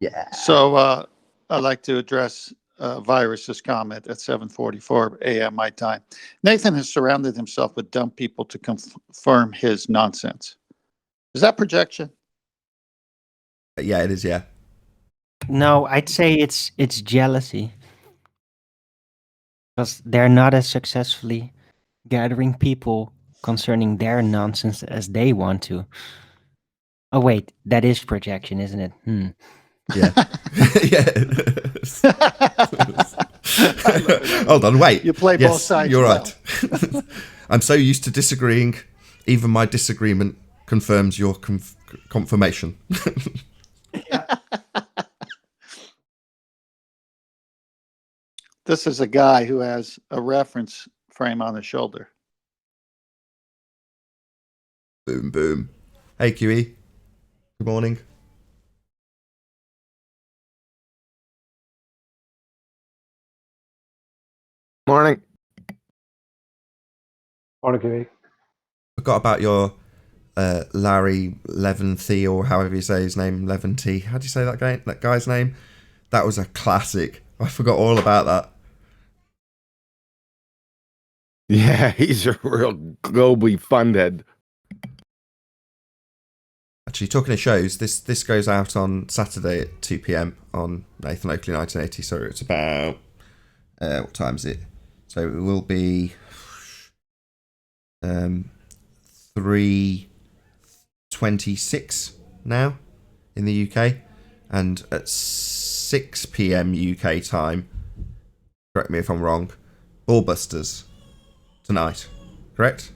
Yeah. So I'd like to address Virus's comment at 7:44 a.m. my time. Nathan has surrounded himself with dumb people to confirm his nonsense. Is that projection? Yeah, it is, yeah. No, I'd say it's jealousy, because they're not as successfully gathering people concerning their nonsense as they want to. Oh wait, that is projection, isn't it? Yeah. Yeah. Hold on, wait. You play both sides You're well. right. I'm so used to disagreeing, even my disagreement confirms your confirmation. This is a guy who has a reference frame on his shoulder. Boom, boom. Hey, QE. Good morning. Morning. Morning, QE. Forgot about your Larry Leventhee, or however you say his name, Leventee. How do you say that guy's name? That was a classic. I forgot all about that. Yeah, he's a real globy funhead. Actually, talking of shows, this goes out on Saturday at 2 p.m. on Nathan Oakley 1980. So it's about what time is it? So it will be 3:26 now in the UK, and at 6 p.m. UK time, correct me if I'm wrong, Ballbusters tonight, correct?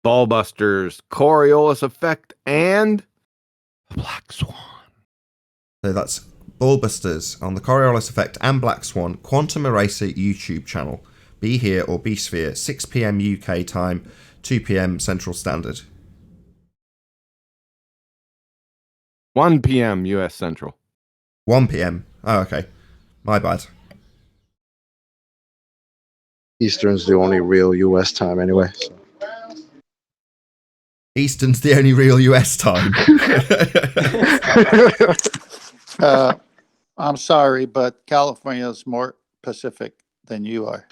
Ballbusters, Coriolis Effect, and Black Swan. So that's Ballbusters on the Coriolis Effect and Black Swan Quantum Eraser YouTube channel. Be here or be sphere, 6 p.m. UK time, 2 p.m. Central Standard. 1 p.m. US Central. 1 p.m. Oh, okay. My bad. Eastern's the only real U.S. time anyway. So. Eastern's the only real US time. I'm sorry, but California is more Pacific than you are.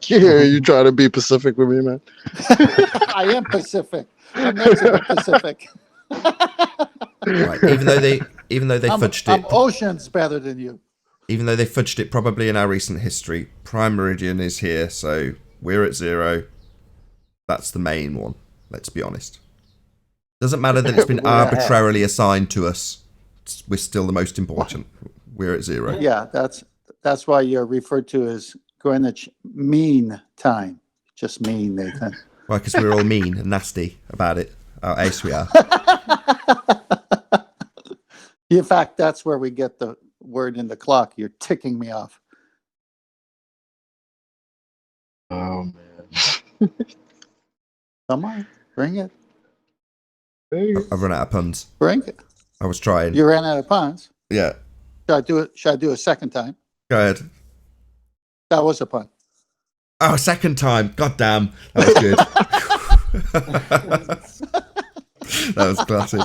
Yeah, you try to be Pacific with me, man. I am Pacific. I'm Mexico Pacific. Right. Even though they fudged I'm it, oceans better than you. even though they fudged it probably in our recent history, Prime Meridian is here, so we're at 0. That's the main one. Let's be honest. Doesn't matter that it's been arbitrarily assigned to us. We're still the most important. We're at 0. Yeah, that's why you're referred to as Greenwich Mean Time. Just mean, Nathan. Why? Because we're all mean and nasty about it. Oh, ace we are. In fact, that's where we get the word in the clock. You're ticking me off. Oh, man. Come on, bring it. I've run out of puns. Bring it. I was trying. You ran out of puns. Yeah. Should I do a second time? Go ahead. That was a pun. Oh, second time. God damn. That was good. That was classic.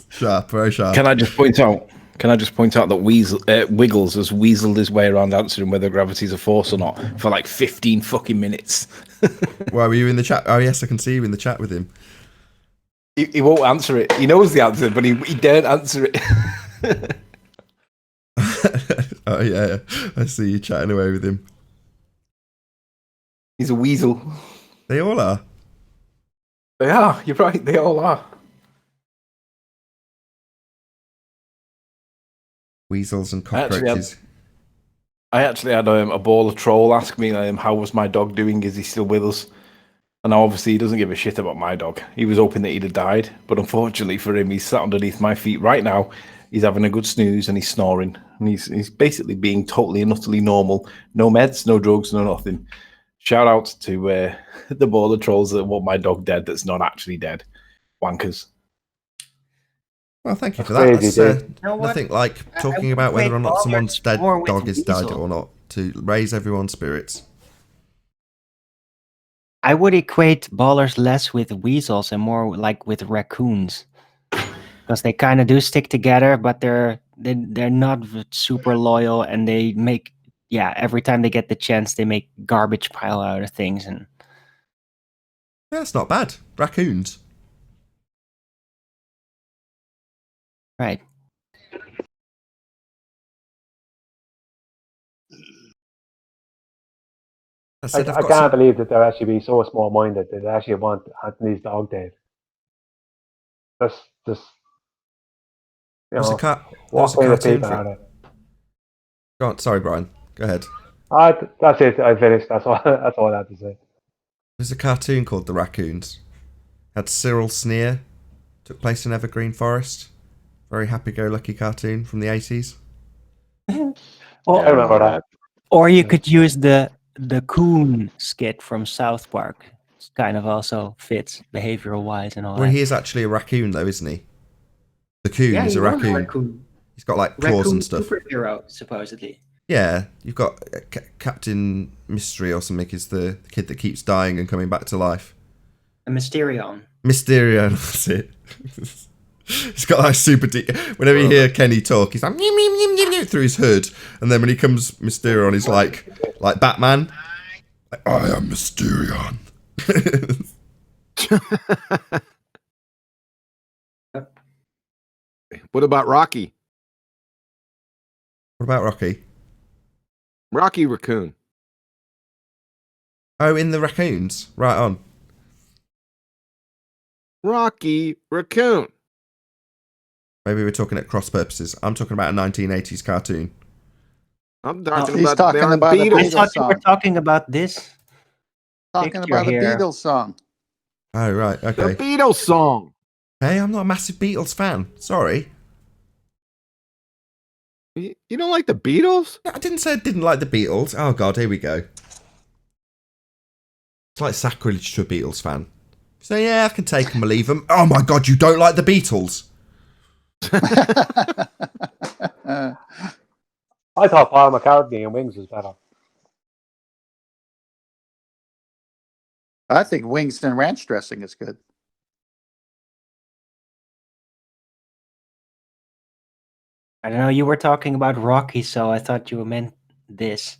Sharp, very sharp. Can I just point out that Wiggles has weaseled his way around answering whether gravity's a force or not for like 15 fucking minutes. Why were you in the chat? Oh, yes, I can see you in the chat with him. He won't answer it. He knows the answer, but he daren't answer it. Oh, yeah. I see you chatting away with him. He's a weasel. They all are. They are. You're right. They all are. Weasels and cockroaches. I actually had a baller troll ask me, how was my dog doing? Is he still with us? And now obviously he doesn't give a shit about my dog. He was hoping that he'd have died. But unfortunately for him, he's sat underneath my feet right now. He's having a good snooze and he's snoring. And he's basically being totally and utterly normal. No meds, no drugs, no nothing. Shout out to the baller trolls that want my dog dead that's not actually dead. Wankers. Well, thank you for That's that. crazy, That's nothing like talking about whether or not someone's dead dog is dead or not to raise everyone's spirits. I would equate ballers less with weasels and more like with raccoons, because they kind of do stick together, but they're not super loyal, and they make every time they get the chance, they make garbage pile out of things. And That's not bad. Raccoons. right. I I can't believe that they'll actually be so small-minded that they actually want Anthony's dog dead. That's just, There's a what cartoon kind of people for are it. they? Go on, sorry, Brian. Go ahead. That's it. I finished. That's all. That's all I had to say. There's a cartoon called The Raccoons. Had Cyril Sneer. Took place in Evergreen Forest. Very happy-go-lucky cartoon from the 80s. Or, I remember that. Or you could use the coon skit from South Park. It's kind of also fits behavioral-wise and all Well, that. he is actually a raccoon, though, isn't he? The coon is a raccoon. He's got like claws and stuff. Superhero, supposedly. Yeah, you've got Captain Mystery or something is the kid that keeps dying and coming back to life. A Mysterion. Mysterio, that's it. He's got like super deep. Whenever you hear Kenny talk, he's like through his hood, and then when he comes Mysterio on, he's like Batman. Like, I am Mysterion. What about Rocky? What about Rocky? Rocky Raccoon. Oh, in the raccoons. Right on. Rocky Raccoon. Maybe we're talking at cross purposes. I'm talking about a 1980s cartoon. I'm talking He's about talking the about a Beatles. I Beatles thought you were song. talking about this. Talking picture about a here. Beatles song. Oh, right. The Okay. Beatles song. Hey, I'm not a massive Beatles fan. Sorry. You don't like the Beatles? I didn't say I didn't like the Beatles. Oh, God, here we go. It's like sacrilege to a Beatles fan. So, yeah, I can take them or leave them. Oh, my God, you don't like the Beatles? I thought Paul McCartney and Wings was better. I think wings and ranch dressing is good. I don't know. You were talking about Rocky, so I thought you meant this.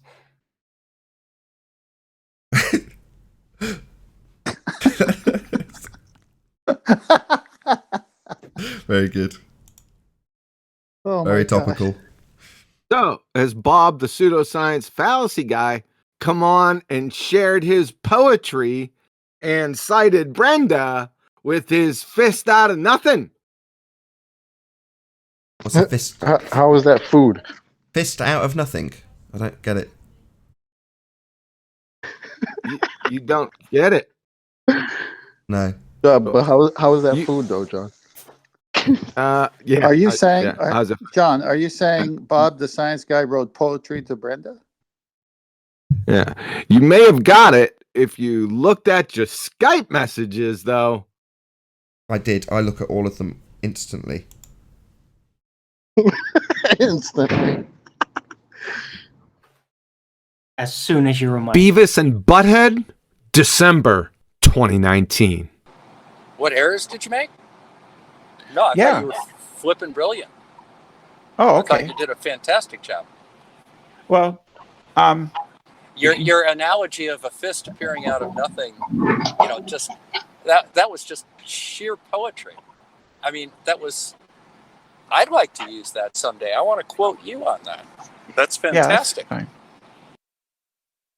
Very good. Oh, Very my gosh. topical. So, has Bob, the pseudoscience fallacy guy, come on and shared his poetry and cited Brenda with his fist out of nothing? What's a fist? How is that food? Fist out of nothing. I don't get it. You don't get it. No. But how is that food though, John? Yeah. Are you saying, yeah, how's it? John, are you saying Bob the science guy wrote poetry to Brenda? Yeah. You may have got it if you looked at your Skype messages, though. I did. I look at all of them instantly. Instantly. As soon as you remind Beavis and Butthead, December 2019. What errors did you make? No, I Yeah. thought you were flipping brilliant. Oh, I thought okay. you did a fantastic job. Well, Your analogy of a fist appearing out of nothing, just that was just sheer poetry. I mean, I'd like to use that someday. I want to quote you on that. That's fantastic. Yeah, that's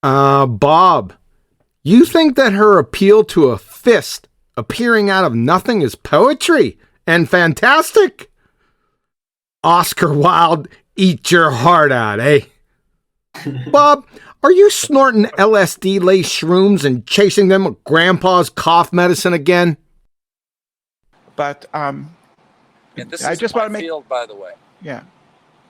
fine. Bob, you think that her appeal to a fist appearing out of nothing is poetry and fantastic? Oscar Wilde, eat your heart out, eh? Bob, are you snorting LSD-laced shrooms and chasing them with Grandpa's cough medicine again? But And this I is just my want to make field, by the way. yeah.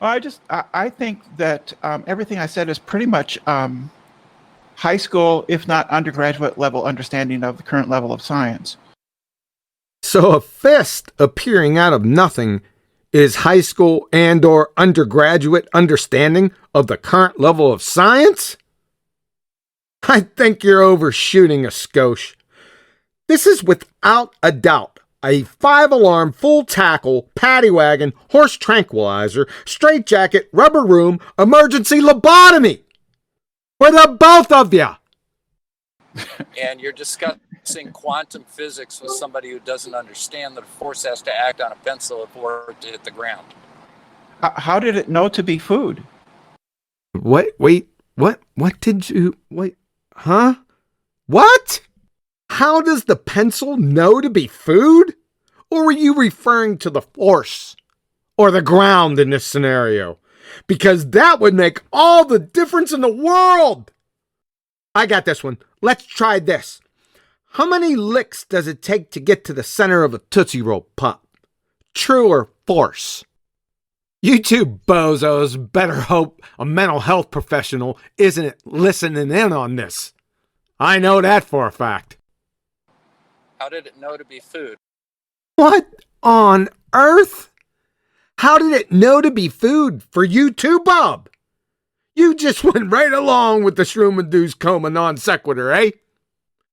Well, I think that everything I said is pretty much high school, if not undergraduate level understanding of the current level of science. So a fist appearing out of nothing is high school and or undergraduate understanding of the current level of science? I think you're overshooting a skosh. This is without a doubt a 5-alarm, full tackle, paddy wagon, horse tranquilizer, straitjacket, rubber room, emergency lobotomy for the both of you. And you're discussing quantum physics with somebody who doesn't understand that a force has to act on a pencil for it to hit the ground. How did it know to be food? What? Wait, what? What did you... Wait, huh? What? How does the pencil know to be food? Or were you referring to the force or the ground in this scenario? Because that would make all the difference in the world. I got this one. Let's try this. How many licks does it take to get to the center of a Tootsie Roll Pop? True or false? You two bozos better hope a mental health professional isn't listening in on this. I know that for a fact. How did it know to be food? What on earth? How did it know to be food for you too, Bob? You just went right along with the shroom-induced coma non sequitur, eh?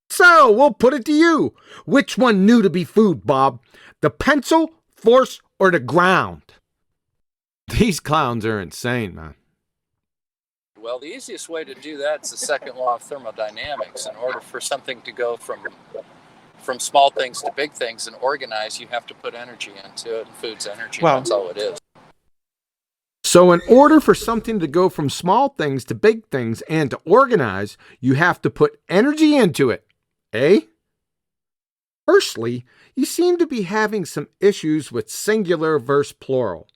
So, we'll put it to you. Which one knew to be food, Bob? The pencil, force, or the ground? These clowns are insane, man. Well, the easiest way to do that is the second law of thermodynamics. In order for something to go from small things to big things and organize, you have to put energy into it, and food's energy. Well, that's all it is. So in order for something to go from small things to big things and to organize, you have to put energy into it, eh? Firstly, you seem to be having some issues with singular versus plural.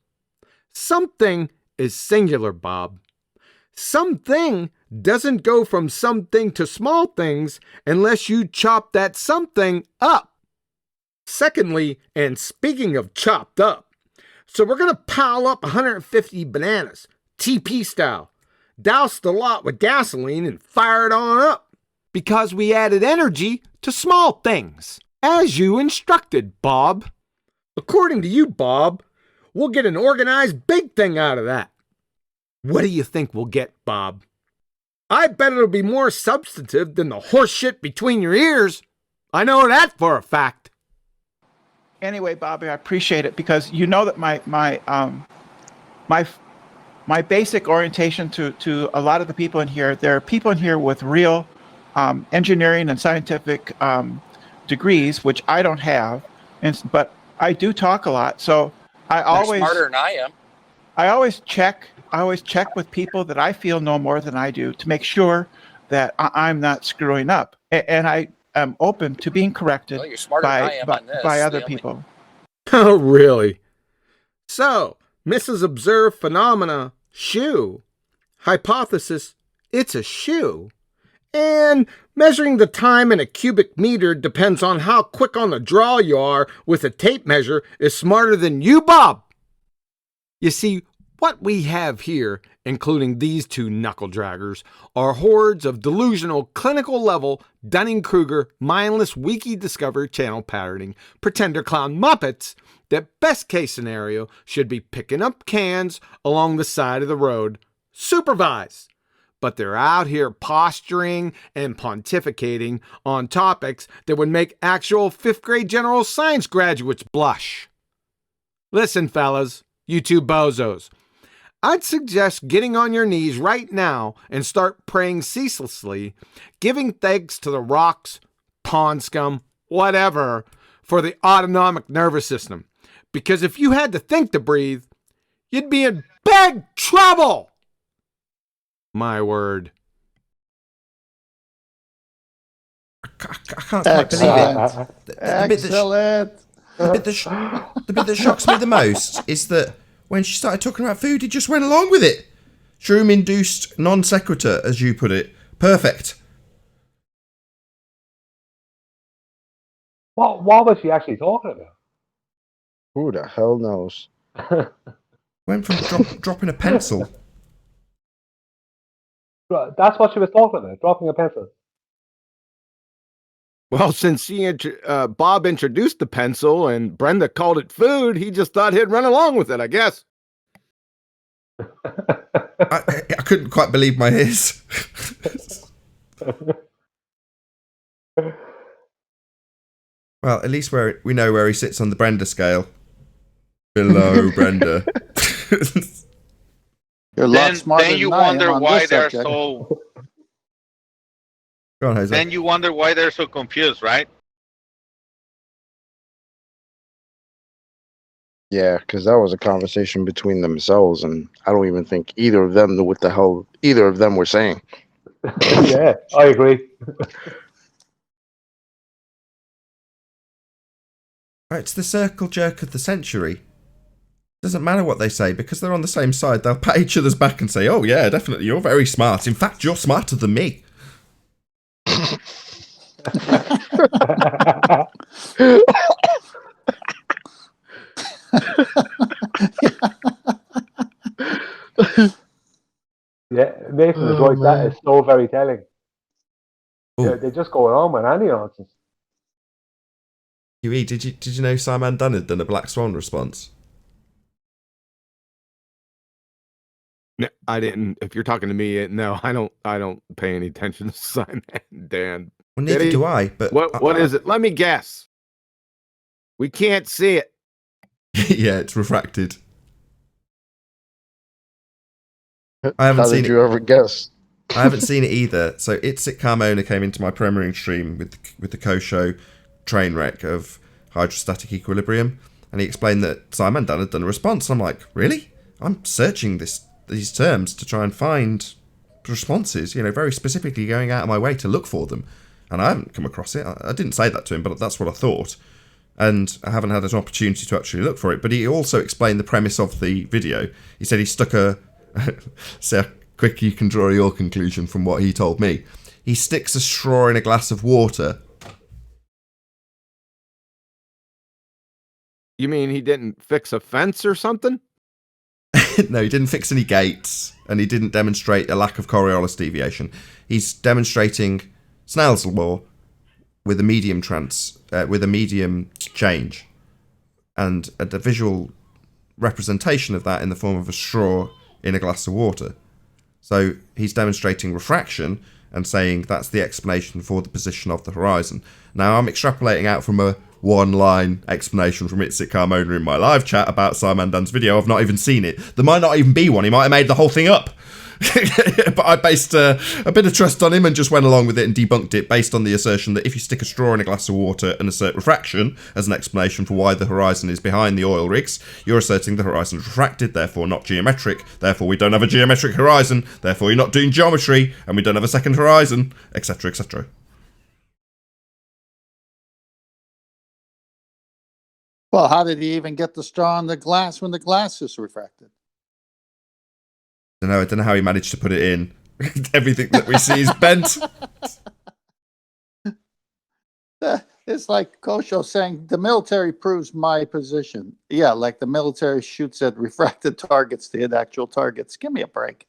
Something is singular, Bob. Something doesn't go from something to small things unless you chop that something up. Secondly, and speaking of chopped up, so we're going to pile up 150 bananas, TP style, douse the lot with gasoline and fire it on up, because we added energy to small things, as you instructed, Bob. According to you, Bob, we'll get an organized big thing out of that. What do you think we'll get, Bob? I bet it'll be more substantive than the horse shit between your ears. I know that for a fact. Anyway, Bobby, I appreciate it because you know that my basic orientation to a lot of the people in here, there are people in here with real engineering and scientific degrees, which I don't have, but I do talk a lot. So You're smarter than I am. I always check with people that I feel know more than I do to make sure that I'm not screwing up. And I am open to being corrected Well, you're smarter than I am on this. by other The only- people. Oh, really? So, Mrs. Observed Phenomena, shoe. Hypothesis, it's a shoe. And measuring the time in a cubic meter depends on how quick on the draw you are with a tape measure is smarter than you, Bob. You see, what we have here, including these two knuckle-draggers, are hordes of delusional, clinical-level, Dunning-Kruger, mindless Wiki-Discovery Channel parroting, pretender clown Muppets that best-case scenario should be picking up cans along the side of the road, supervised. But they're out here posturing and pontificating on topics that would make actual fifth-grade general science graduates blush. Listen, fellas, you two bozos. I'd suggest getting on your knees right now and start praying ceaselessly, giving thanks to the rocks, pond scum, whatever, for the autonomic nervous system. Because if you had to think to breathe, you'd be in big trouble! My word. I can't quite believe it. Excellent. The bit that shocks me the most is that when she started talking about food, he just went along with it. Shroom-induced non sequitur, as you put it. Perfect. What was she actually talking about? Who the hell knows? Went from dropping a pencil. That's what she was talking about, dropping a pencil. Well, since Bob introduced the pencil and Brenda called it food, he just thought he'd run along with it, I guess. I couldn't quite believe my ears. Well, at least we know where he sits on the Brenda scale. Below Brenda. You're a lot smarter Then you than I am wonder on why this they're subject. so. Go on, Jose. Then you wonder why they're so confused, right? Yeah, because that was a conversation between themselves, and I don't even think either of them knew what the hell either of them were saying. Yeah, I agree. It's the circle jerk of the century. Doesn't matter what they say, because they're on the same side. They'll pat each other's back and say, oh yeah, definitely, you're very smart. In fact, you're smarter than me. Yeah, Nathan is right. That is so very telling. Yeah, they just go on with any nonsense. QE, did you know Simon Dunn had done a Black Swan response? No, I didn't. If you're talking to me, no, I don't pay any attention to Simon Dan. Well, neither do I. But what is it? Let me guess. We can't see it. Yeah, it's refracted. I haven't How seen did you ever guess? I haven't seen it either. So Itzik Carmona came into my premiering stream with the co-show Trainwreck of Hydrostatic Equilibrium, and he explained that Simon Dunn had done a response. I'm like, really? I'm searching these terms to try and find responses, very specifically going out of my way to look for them. And I haven't come across it. I didn't say that to him, but that's what I thought. And I haven't had an opportunity to actually look for it. But he also explained the premise of the video. He said he stuck a... See how quick you can draw your conclusion from what he told me. He sticks a straw in a glass of water. You mean he didn't fix a fence or something? No, he didn't fix any gates, and he didn't demonstrate a lack of Coriolis deviation. He's demonstrating Snell's law with a medium change, and a visual representation of that in the form of a straw in a glass of water. So he's demonstrating refraction and saying that's the explanation for the position of the horizon. Now, I'm extrapolating out from a one-line explanation from Itzik Carmona in my live chat about Simandan's video. I've not even seen it. There might not even be one. He might have made the whole thing up. But I based a bit of trust on him and just went along with it and debunked it based on the assertion that if you stick a straw in a glass of water and assert refraction as an explanation for why the horizon is behind the oil rigs, you're asserting the horizon is refracted, therefore not geometric, therefore we don't have a geometric horizon, therefore you're not doing geometry, and we don't have a second horizon, etc, etc. Well, how did he even get the straw in the glass when the glass is refracted? I don't know how he managed to put it in. Everything that we see is bent. It's like Kosho saying, the military proves my position. Yeah, like the military shoots at refracted targets to hit actual targets. Give me a break.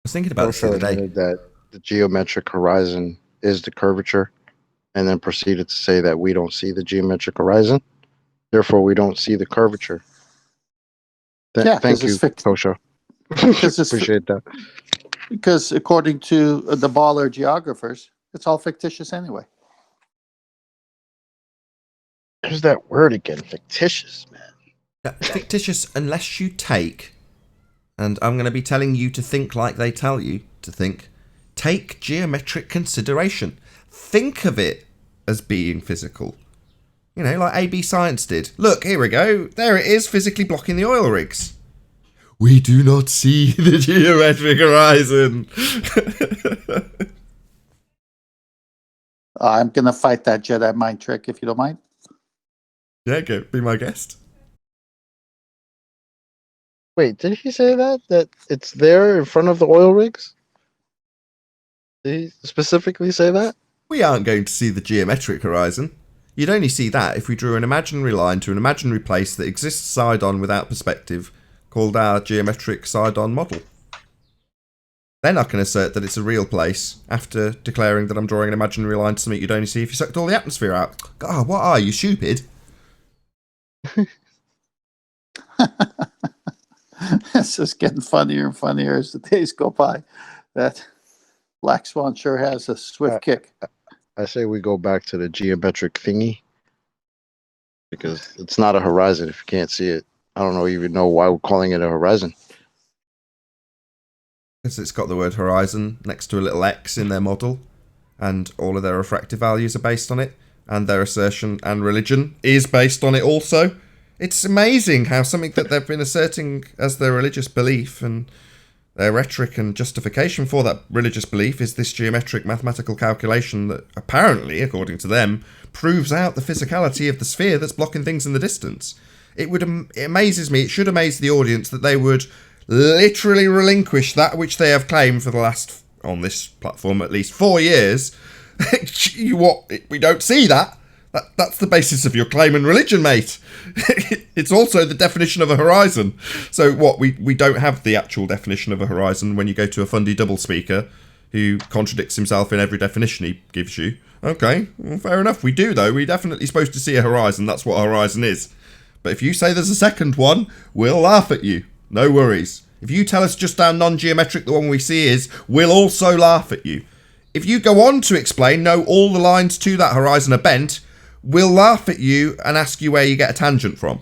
I was thinking about this the other day. That the geometric horizon is the curvature, and then proceeded to say that we don't see the geometric horizon, therefore we don't see the curvature. Thank you, Kosho. Appreciate that. Because according to the baller geographers, it's all fictitious anyway. There's that word again, fictitious, man. Fictitious unless you take, and I'm going to be telling you to think like they tell you to think, take geometric consideration. Think of it as being physical. You know, like AB Science did. Look, here we go. There it is, physically blocking the oil rigs. We do not see the geometric horizon. I'm going to fight that Jedi mind trick, if you don't mind. Yeah, go. Be my guest. Wait, did he say that? That it's there in front of the oil rigs? Did he specifically say that? We aren't going to see the geometric horizon. You'd only see that if we drew an imaginary line to an imaginary place that exists side-on without perspective, called our geometric side-on model. Then I can assert that it's a real place after declaring that I'm drawing an imaginary line to something you'd only see if you sucked all the atmosphere out. God, what are you, stupid? It's just getting funnier and funnier as the days go by. That Black Swan sure has a swift kick. I say we go back to the geometric thingy, because it's not a horizon if you can't see it. I don't even know why we're calling it a horizon. Because it's got the word horizon next to a little X in their model, and all of their refractive values are based on it, and their assertion and religion is based on it also. It's amazing how something that they've been asserting as their religious belief and their rhetoric and justification for that religious belief is this geometric mathematical calculation that apparently, according to them, proves out the physicality of the sphere that's blocking things in the distance. It amazes me, it should amaze the audience that they would literally relinquish that which they have claimed for the last, on this platform at least, 4 years. We don't see that. That's the basis of your claim and religion, mate. It's also the definition of a horizon. So what, we don't have the actual definition of a horizon when you go to a fundy double speaker who contradicts himself in every definition he gives you. Okay, well, fair enough. We do, though. We're definitely supposed to see a horizon. That's what a horizon is. But if you say there's a second one, we'll laugh at you. No worries. If you tell us just how non-geometric the one we see is, we'll also laugh at you. If you go on to explain, no, all the lines to that horizon are bent, we'll laugh at you and ask you where you get a tangent from.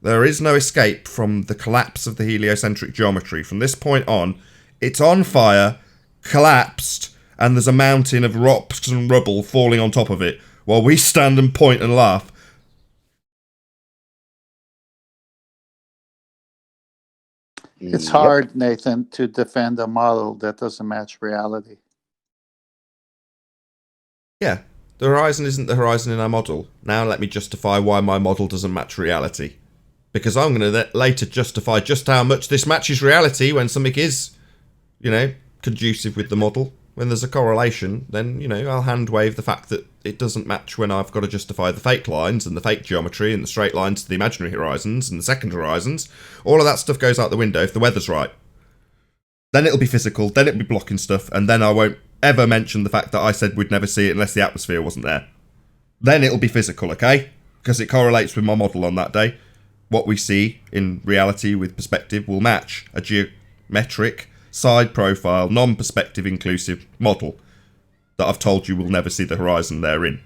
There is no escape from the collapse of the heliocentric geometry. From this point on, it's on fire, collapsed, and there's a mountain of rocks and rubble falling on top of it, while we stand and point and laugh. It's hard, Nathan, to defend a model that doesn't match reality. Yeah, the horizon isn't the horizon in our model. Now let me justify why my model doesn't match reality. Because I'm going to later justify just how much this matches reality when something is, conducive with the model. When there's a correlation, then, I'll hand wave the fact that it doesn't match when I've got to justify the fake lines and the fake geometry and the straight lines to the imaginary horizons and the second horizons. All of that stuff goes out the window if the weather's right. Then it'll be physical, then it'll be blocking stuff, and then I won't ever mention the fact that I said we'd never see it unless the atmosphere wasn't there. Then it'll be physical, okay? Because it correlates with my model on that day. What we see in reality with perspective will match a geometric, side profile, non-perspective inclusive model that I've told you will never see the horizon therein.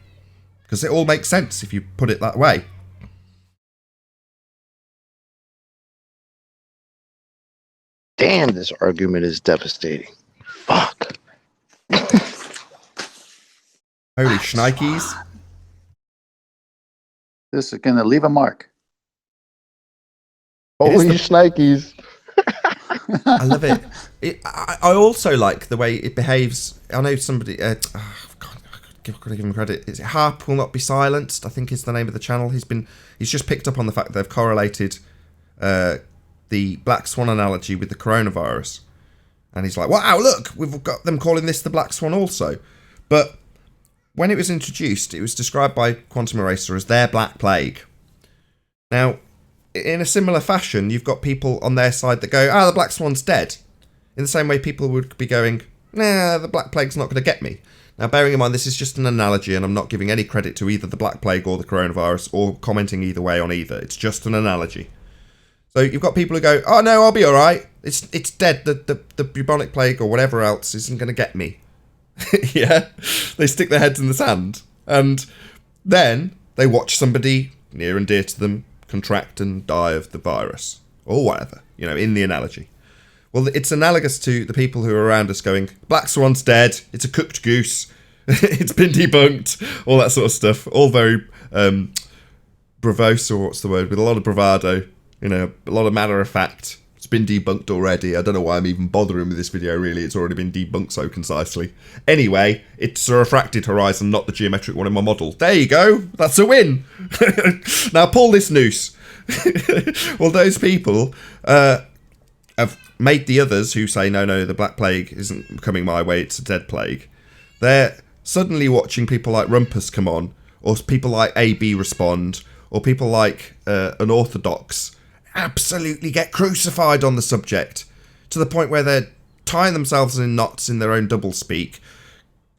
Because it all makes sense if you put it that way. Damn, this argument is devastating. Fuck. Holy shnikes. This is going to leave a mark. Holy shnikes. I love it. I also like the way it behaves. I know somebody... God, I've got to give him credit. Is it Harp Will Not Be Silenced? I think is the name of the channel. He's just picked up on the fact that they've correlated the black swan analogy with the coronavirus. And he's like, wow, look, we've got them calling this the black swan also. But when it was introduced, it was described by Quantum Eraser as their black plague. Now, in a similar fashion, you've got people on their side that go, the black swan's dead. In the same way people would be going, nah, the black plague's not going to get me. Now, bearing in mind, this is just an analogy, and I'm not giving any credit to either the black plague or the coronavirus, or commenting either way on either. It's just an analogy. So you've got people who go, oh no, I'll be alright. It's dead. The bubonic plague or whatever else isn't going to get me. Yeah? They stick their heads in the sand. And then they watch somebody near and dear to them contract and die of the virus. Or whatever, in the analogy. Well, it's analogous to the people who are around us going, Black Swan's dead, it's a cooked goose, it's been debunked, all that sort of stuff. All very bravos, or what's the word, with a lot of bravado, a lot of matter of fact. It's been debunked already. I don't know why I'm even bothering with this video, really. It's already been debunked so concisely. Anyway, it's a refracted horizon, not the geometric one in my model. There you go. That's a win. Now pull this noose. Well, those people have made the others who say, no, the Black Plague isn't coming my way, it's a dead plague. They're suddenly watching people like Rumpus come on, or people like AB respond, or people like Unorthodox absolutely get crucified on the subject, to the point where they're tying themselves in knots in their own doublespeak,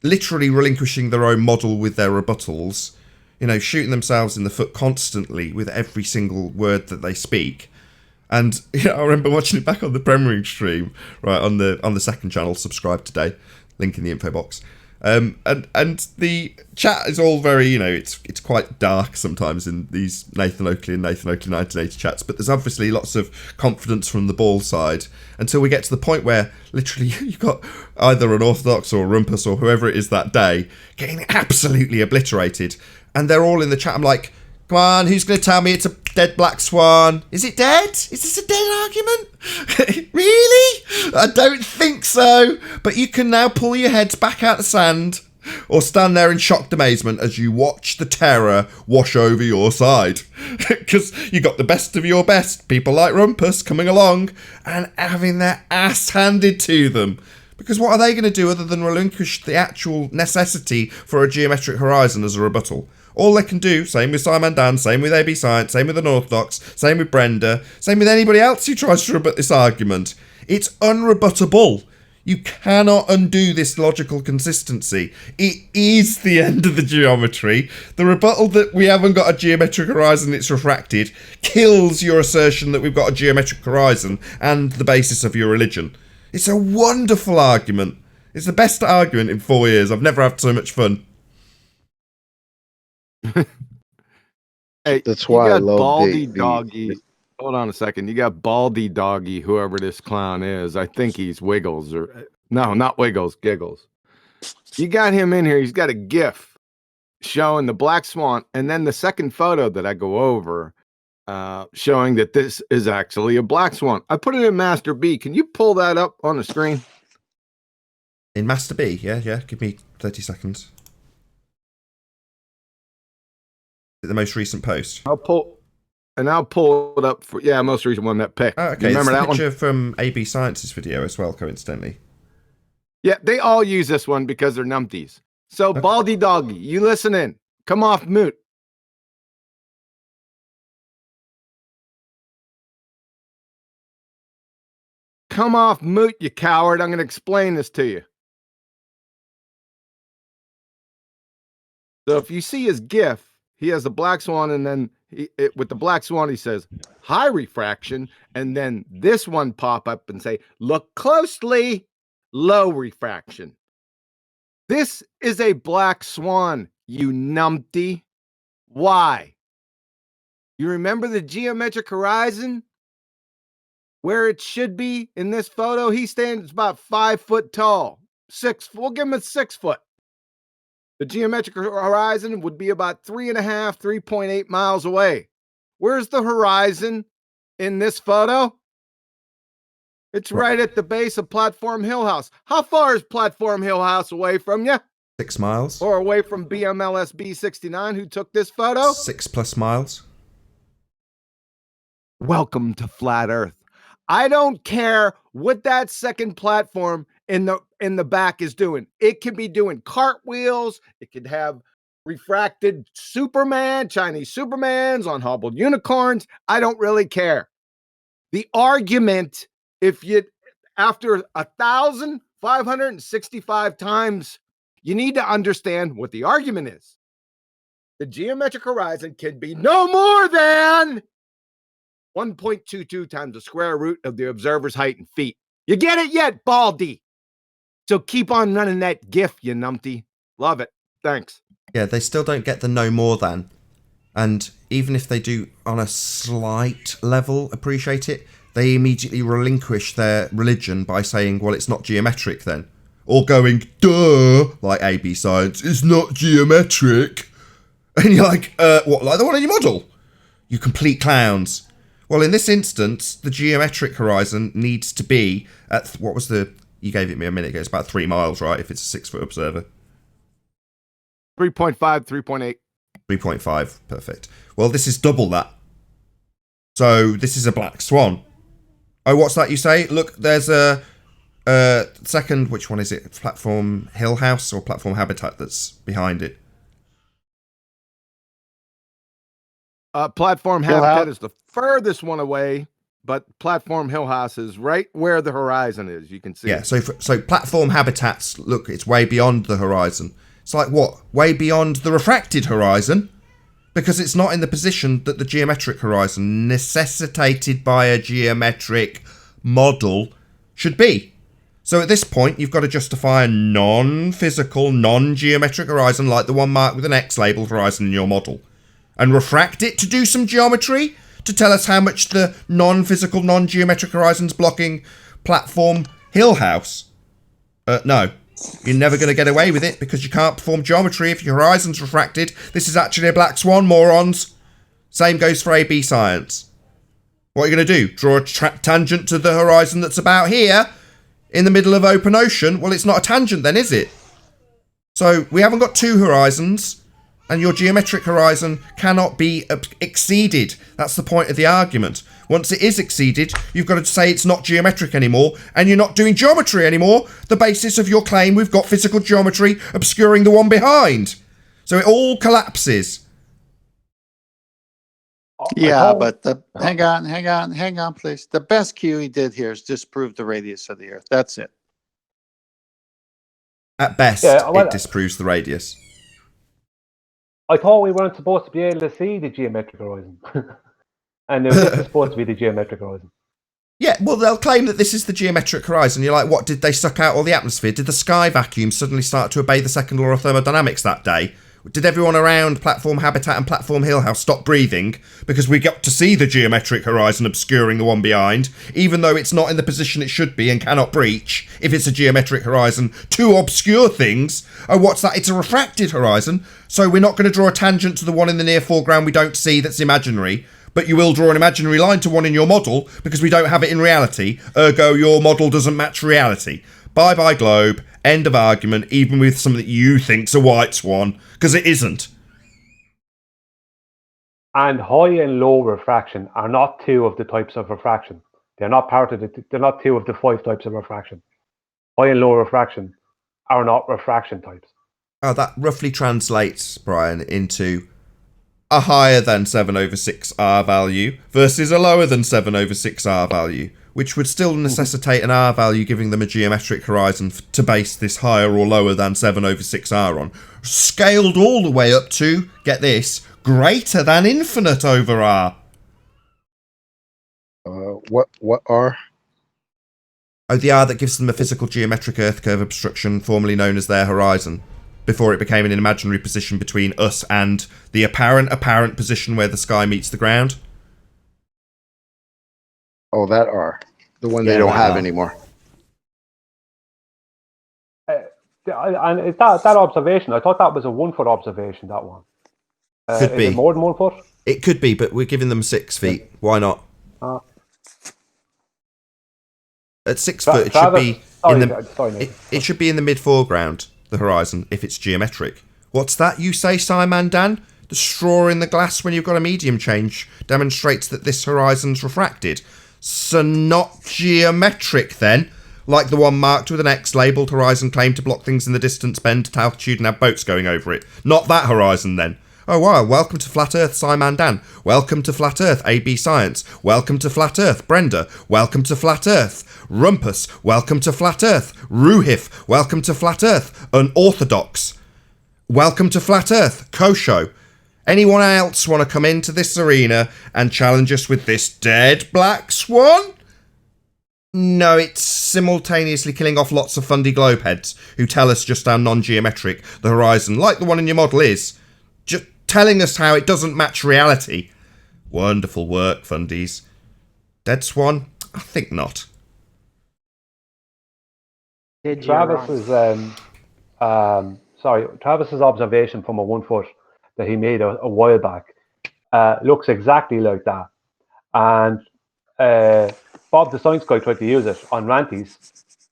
literally relinquishing their own model with their rebuttals, shooting themselves in the foot constantly with every single word that they speak. And I remember watching it back on the Premiering stream, right, on the second channel, subscribe today, link in the info box. And the chat is all very, it's quite dark sometimes in these Nathan Oakley and Nathan Oakley 1980 chats, but there's obviously lots of confidence from the ball side until we get to the point where literally you've got either an Orthodox or Rumpus or whoever it is that day getting absolutely obliterated. And they're all in the chat. I'm like, come on, who's going to tell me it's a dead black swan? Is it dead? Is this a dead argument? Really? I don't think so. But you can now pull your heads back out the sand or stand there in shocked amazement as you watch the terror wash over your side. Because you got the best of your best. People like Rumpus coming along and having their ass handed to them. Because what are they going to do other than relinquish the actual necessity for a geometric horizon as a rebuttal? All they can do, same with Simon Dan, same with AB Science, same with Unorthodox, same with Brenda, same with anybody else who tries to rebut this argument. It's unrebuttable. You cannot undo this logical consistency. It is the end of the geometry. The rebuttal that we haven't got a geometric horizon, it's refracted, kills your assertion that we've got a geometric horizon and the basis of your religion. It's a wonderful argument. It's the best argument in 4 years. I've never had so much fun. Hey, That's why I love Baldy the Doggy. Hold on a second. You got Baldy Doggy, whoever this clown is. I think he's Wiggles, or no, not Wiggles, Giggles. You got him in here. He's got a GIF showing the black swan, and then the second photo that I go over showing that this is actually a black swan. I put it in Master B. Can you pull that up on the screen? In Master B, yeah. Give me 30 seconds. Is it the most recent post? I'll pull it up for most recent one, that pic. Oh, okay. You remember it's the that one? picture from AB Science's video as well, coincidentally. Yeah, they all use this one because they're numpties. So, Okay. Baldy Doggy, you listen in. Come off mute. Come off mute, you coward. I'm going to explain this to you. So if you see his GIF, he has a black swan, and then with the black swan, he says, high refraction, and then this one pop up and say, look closely, low refraction. This is a black swan, you numpty. Why? You remember the geometric horizon? Where it should be in this photo, he stands about 5 foot tall. We'll give him a 6 foot. The geometric horizon would be about 3.8 miles away. Where's the horizon in this photo? It's right at the base of Platform Hill House. How far is Platform Hill House away from you? 6 miles. Or away from BMLSB 69, who took this photo? 6+ miles. Welcome to Flat Earth. I don't care what that second platform in the back is doing. It can be doing cartwheels. It could have refracted Superman, Chinese Supermans on hobbled unicorns. I don't really care. The argument, after 1,565 times, you need to understand what the argument is. The geometric horizon can be no more than 1.22 times the square root of the observer's height in feet. You get it yet, Baldy? So keep on running that GIF, you numpty. Love it. Thanks. Yeah, they still don't get the no more than. And even if they do on a slight level appreciate it, they immediately relinquish their religion by saying, well, it's not geometric then. Or going, duh, like AB Science, it's not geometric. And you're like, what, like the one in your model? You complete clowns. Well, in this instance, the geometric horizon needs to be at, you gave it me a minute ago, it's about 3 miles, right, if it's a 6 foot observer. 3.5, 3.8. 3.5, perfect. Well, this is double that. So this is a black swan. Oh, what's that you say? Look, there's a second, which one is it? Platform Hill House or Platform Habitat that's behind it? Platform Habitat is the furthest one away, but Platform Hill House is right where the horizon is. You can see. Yeah, so Platform Habitats, look, it's way beyond the horizon. It's like what? Way beyond the refracted horizon? Because it's not in the position that the geometric horizon, necessitated by a geometric model, should be. So at this point, you've got to justify a non-physical, non-geometric horizon like the one marked with an X labelled horizon in your model. And refract it to do some geometry to tell us how much the non-physical, non-geometric horizon's blocking Platform Hill House. No. You're never going to get away with it because you can't perform geometry if your horizon's refracted. This is actually a black swan, morons. Same goes for AB Science. What are you going to do? Draw a tangent to the horizon that's about here in the middle of open ocean? Well, it's not a tangent then, is it? So we haven't got two horizons. And your geometric horizon cannot be exceeded. That's the point of the argument. Once it is exceeded, you've got to say it's not geometric anymore, and you're not doing geometry anymore. The basis of your claim, we've got physical geometry obscuring the one behind. So it all collapses. Yeah, but hang on, please. The best cue he did here is disprove the radius of the Earth. That's it. At best, it disproves the radius. I thought we weren't supposed to be able to see the geometric horizon. And this is supposed to be the geometric horizon. Yeah, well, they'll claim that this is the geometric horizon. You're like, what, did they suck out all the atmosphere? Did the sky vacuum suddenly start to obey the second law of thermodynamics that day? Did everyone around Platform Habitat and Platform Hill House stop breathing because we got to see the geometric horizon obscuring the one behind, even though it's not in the position it should be and cannot breach if it's a geometric horizon to obscure things? Oh, what's that? It's a refracted horizon, so we're not going to draw a tangent to the one in the near foreground we don't see that's imaginary. But you will draw an imaginary line to one in your model because we don't have it in reality, ergo your model doesn't match reality. Bye-bye globe, end of argument, even with something that you think's a white swan, because it isn't. And high and low refraction are not two of the types of refraction. They're not they're not two of the 5 types of refraction. High and low refraction are not refraction types. Oh, that roughly translates, Brian, into a higher than 7/6 R value versus a lower than 7/6 R value, which would still necessitate an R value giving them a geometric horizon to base this higher or lower than 7/6 R on. Scaled all the way up to, get this, greater than infinite over R. What R? Oh, the R that gives them a physical geometric Earth curve obstruction, formerly known as their horizon, before it became an imaginary position between us and the apparent position where the sky meets the ground. Oh, that R. The one they don't have anymore. And is that observation? I thought that was a 1 foot observation, that one. Could be. Is it more than 1 foot? It could be, but we're giving them 6 feet. Why not? At 6 foot, it should be it should be in the mid foreground, the horizon, if it's geometric. What's that you say, Simon Dan? The straw in the glass when you've got a medium change demonstrates that this horizon's refracted. So not geometric then, like the one marked with an X labelled horizon claimed to block things in the distance, bend at altitude and have boats going over it. Not that horizon then. Oh wow, welcome to Flat Earth, Simon Dan. Welcome to Flat Earth, AB Science. Welcome to Flat Earth, Brenda. Welcome to Flat Earth, Rumpus. Welcome to Flat Earth, Ruhif. Welcome to Flat Earth, Unorthodox. Welcome to Flat Earth, Kosho. Anyone else want to come into this arena and challenge us with this dead black swan? No, it's simultaneously killing off lots of fundy globe heads who tell us just how non-geometric the horizon, like the one in your model, is. Just telling us how it doesn't match reality. Wonderful work, fundies. Dead swan? I think not. Travis's observation from a 1 foot that he made a while back looks exactly like that. And Bob the Science Guy tried to use it on Ranty's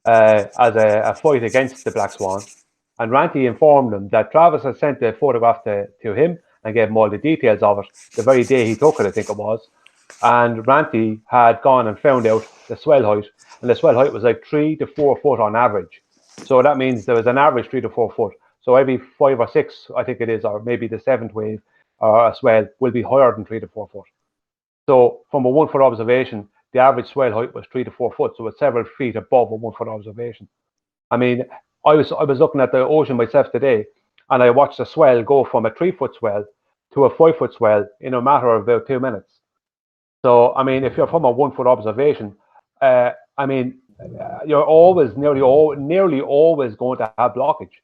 as a fight against the black swan. And Ranty informed him that Travis had sent the photograph to him and gave him all the details of it the very day he took it, I think it was. And Ranty had gone and found out the swell height, and the swell height was like 3 to 4 foot on average. So that means there was an average 3 to 4 foot. So every 5 or 6, I think it is, or maybe the 7th wave or a swell will be higher than 3 to 4 foot. So from a 1 foot observation, the average swell height was 3 to 4 foot, so it's several feet above a 1 foot observation. I mean, I was looking at the ocean myself today, and I watched a swell go from a 3 foot swell to a 5 foot swell in a matter of about 2 minutes. So, I mean, if you're from a 1 foot observation, I mean, you're always nearly always going to have blockage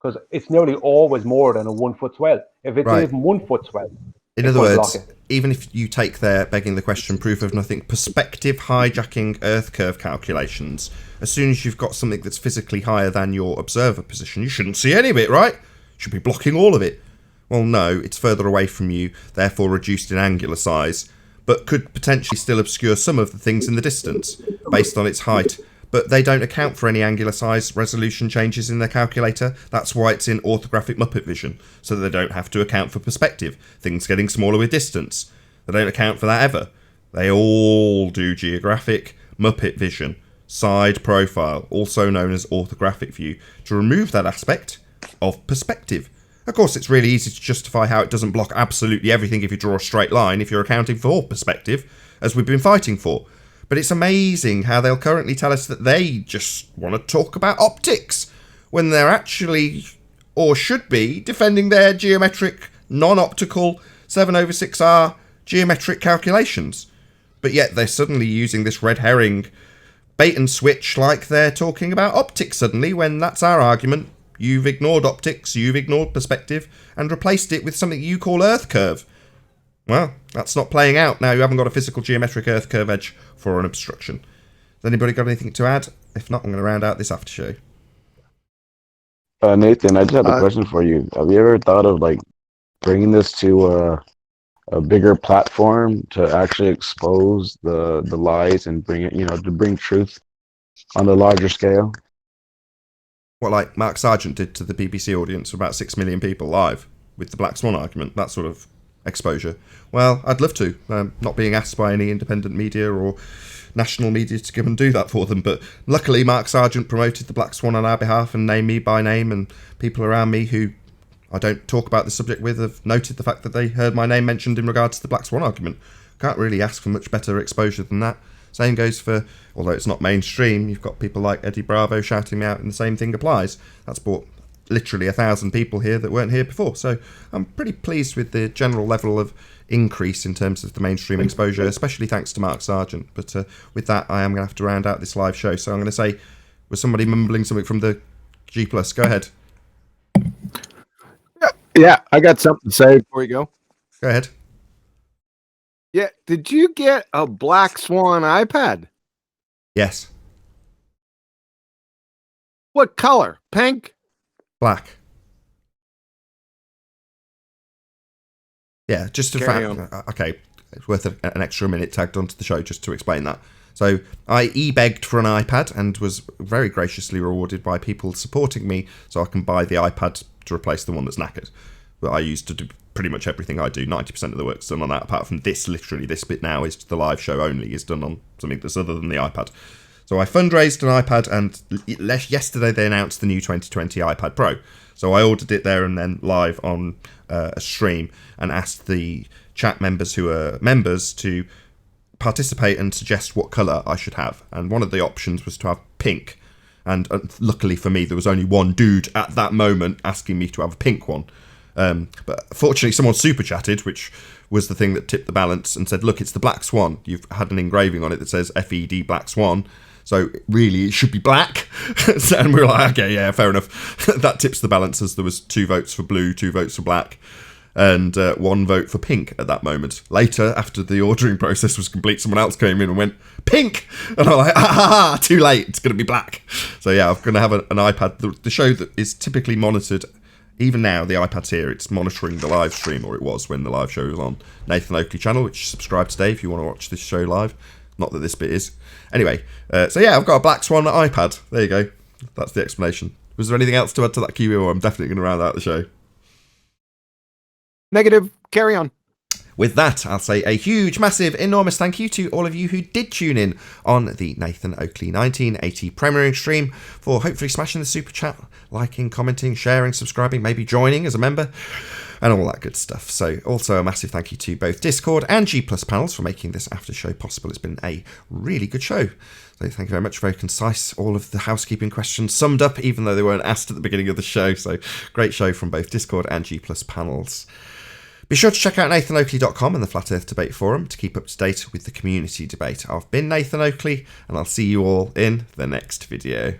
because it's nearly always more than a 1 foot swell. If it's even 1 foot swell, in other words, even if you take their begging the question proof of nothing perspective hijacking Earth curve calculations, as soon as you've got something that's physically higher than your observer position, you shouldn't see any of it, right? Should be blocking all of it. Well, no, it's further away from you, therefore reduced in angular size, but could potentially still obscure some of the things in the distance based on its height. But they don't account for any angular size resolution changes in their calculator. That's why it's in orthographic Muppet vision, so that they don't have to account for perspective, things getting smaller with distance. They don't account for that ever. They all do geographic Muppet vision, side profile, also known as orthographic view, to remove that aspect of perspective. Of course, it's really easy to justify how it doesn't block absolutely everything if you draw a straight line if you're accounting for perspective, as we've been fighting for. But it's amazing how they'll currently tell us that they just want to talk about optics when they're actually, or should be, defending their geometric, non-optical 7/6R geometric calculations. But yet they're suddenly using this red herring bait and switch like they're talking about optics suddenly, when that's our argument. You've ignored optics, you've ignored perspective, and replaced it with something you call Earth curve. Well, that's not playing out now. You haven't got a physical geometric Earth curve edge for an obstruction. Has anybody got anything to add? If not, I'm going to round out this after show. Nathan, I just have a question for you. Have you ever thought of like bringing this to a bigger platform to actually expose the lies and bring it, to bring truth on a larger scale. What, like Mark Sargent did to the BBC audience, about 6 million people live with the Black Swan argument, that sort of exposure. Well, I'd love to, not being asked by any independent media or national media to come and do that for them, but luckily Mark Sargent promoted the Black Swan on our behalf and named me by name, and people around me who I don't talk about the subject with have noted the fact that they heard my name mentioned in regards to the Black Swan argument. Can't really ask for much better exposure than that. Same goes for, although it's not mainstream, you've got people like Eddie Bravo shouting me out and the same thing applies. That's brought literally 1,000 people here that weren't here before. So I'm pretty pleased with the general level of increase in terms of the mainstream exposure, especially thanks to Mark Sargent. But with that, I am going to have to round out this live show. So I'm going to say, was somebody mumbling something from the G+? Go ahead. Yeah, I got something to say before you go. Go ahead. Yeah, did you get a Black Swan iPad? Yes. What color? Pink? Black. Yeah, just to Carry fact. Okay, it's worth an extra minute tagged onto the show just to explain that. So I e-begged for an iPad and was very graciously rewarded by people supporting me so I can buy the iPad to replace the one that's knackered. But I used to do pretty much everything I do. 90% of the work's done on that, apart from this, literally this bit now is the live show only, is done on something that's other than the iPad. So I fundraised an iPad, and yesterday they announced the new 2020 iPad Pro. So I ordered it there and then live on a stream and asked the chat members who are members to participate and suggest what colour I should have. And one of the options was to have pink. And luckily for me, there was only one dude at that moment asking me to have a pink one. But fortunately, someone super chatted, which was the thing that tipped the balance, and said, look, it's the Black Swan. You've had an engraving on it that says FED Black Swan. So really, it should be black. And we were like, okay, yeah, fair enough. That tips the balance, as there was 2 votes for blue, 2 votes for black, and 1 vote for pink at that moment. Later, after the ordering process was complete, someone else came in and went, pink! And I'm like, too late, it's going to be black. So yeah, I'm going to have an iPad. The show that is typically monitored, even now, the iPad's here, it's monitoring the live stream, or it was when the live show was on Nathan Oakley channel, which subscribe today if you want to watch this show live. Not that this bit is. Anyway, so yeah, I've got a Black Swan iPad. There you go. That's the explanation. Was there anything else to add to that, Kiwi, or I'm definitely going to round out the show? Negative. Carry on. With that, I'll say a huge, massive, enormous thank you to all of you who did tune in on the Nathan Oakley 1980 premiering stream, for hopefully smashing the super chat, liking, commenting, sharing, subscribing, maybe joining as a member, and all that good stuff. So also a massive thank you to both Discord and G+ panels for making this after show possible. It's been a really good show. So thank you very much. Very concise. All of the housekeeping questions summed up, even though they weren't asked at the beginning of the show. So great show from both Discord and G+ panels. Be sure to check out nathanoakley.com and the Flat Earth Debate Forum to keep up to date with the community debate. I've been Nathan Oakley, and I'll see you all in the next video.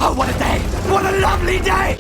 Oh, what a day! What a lovely day!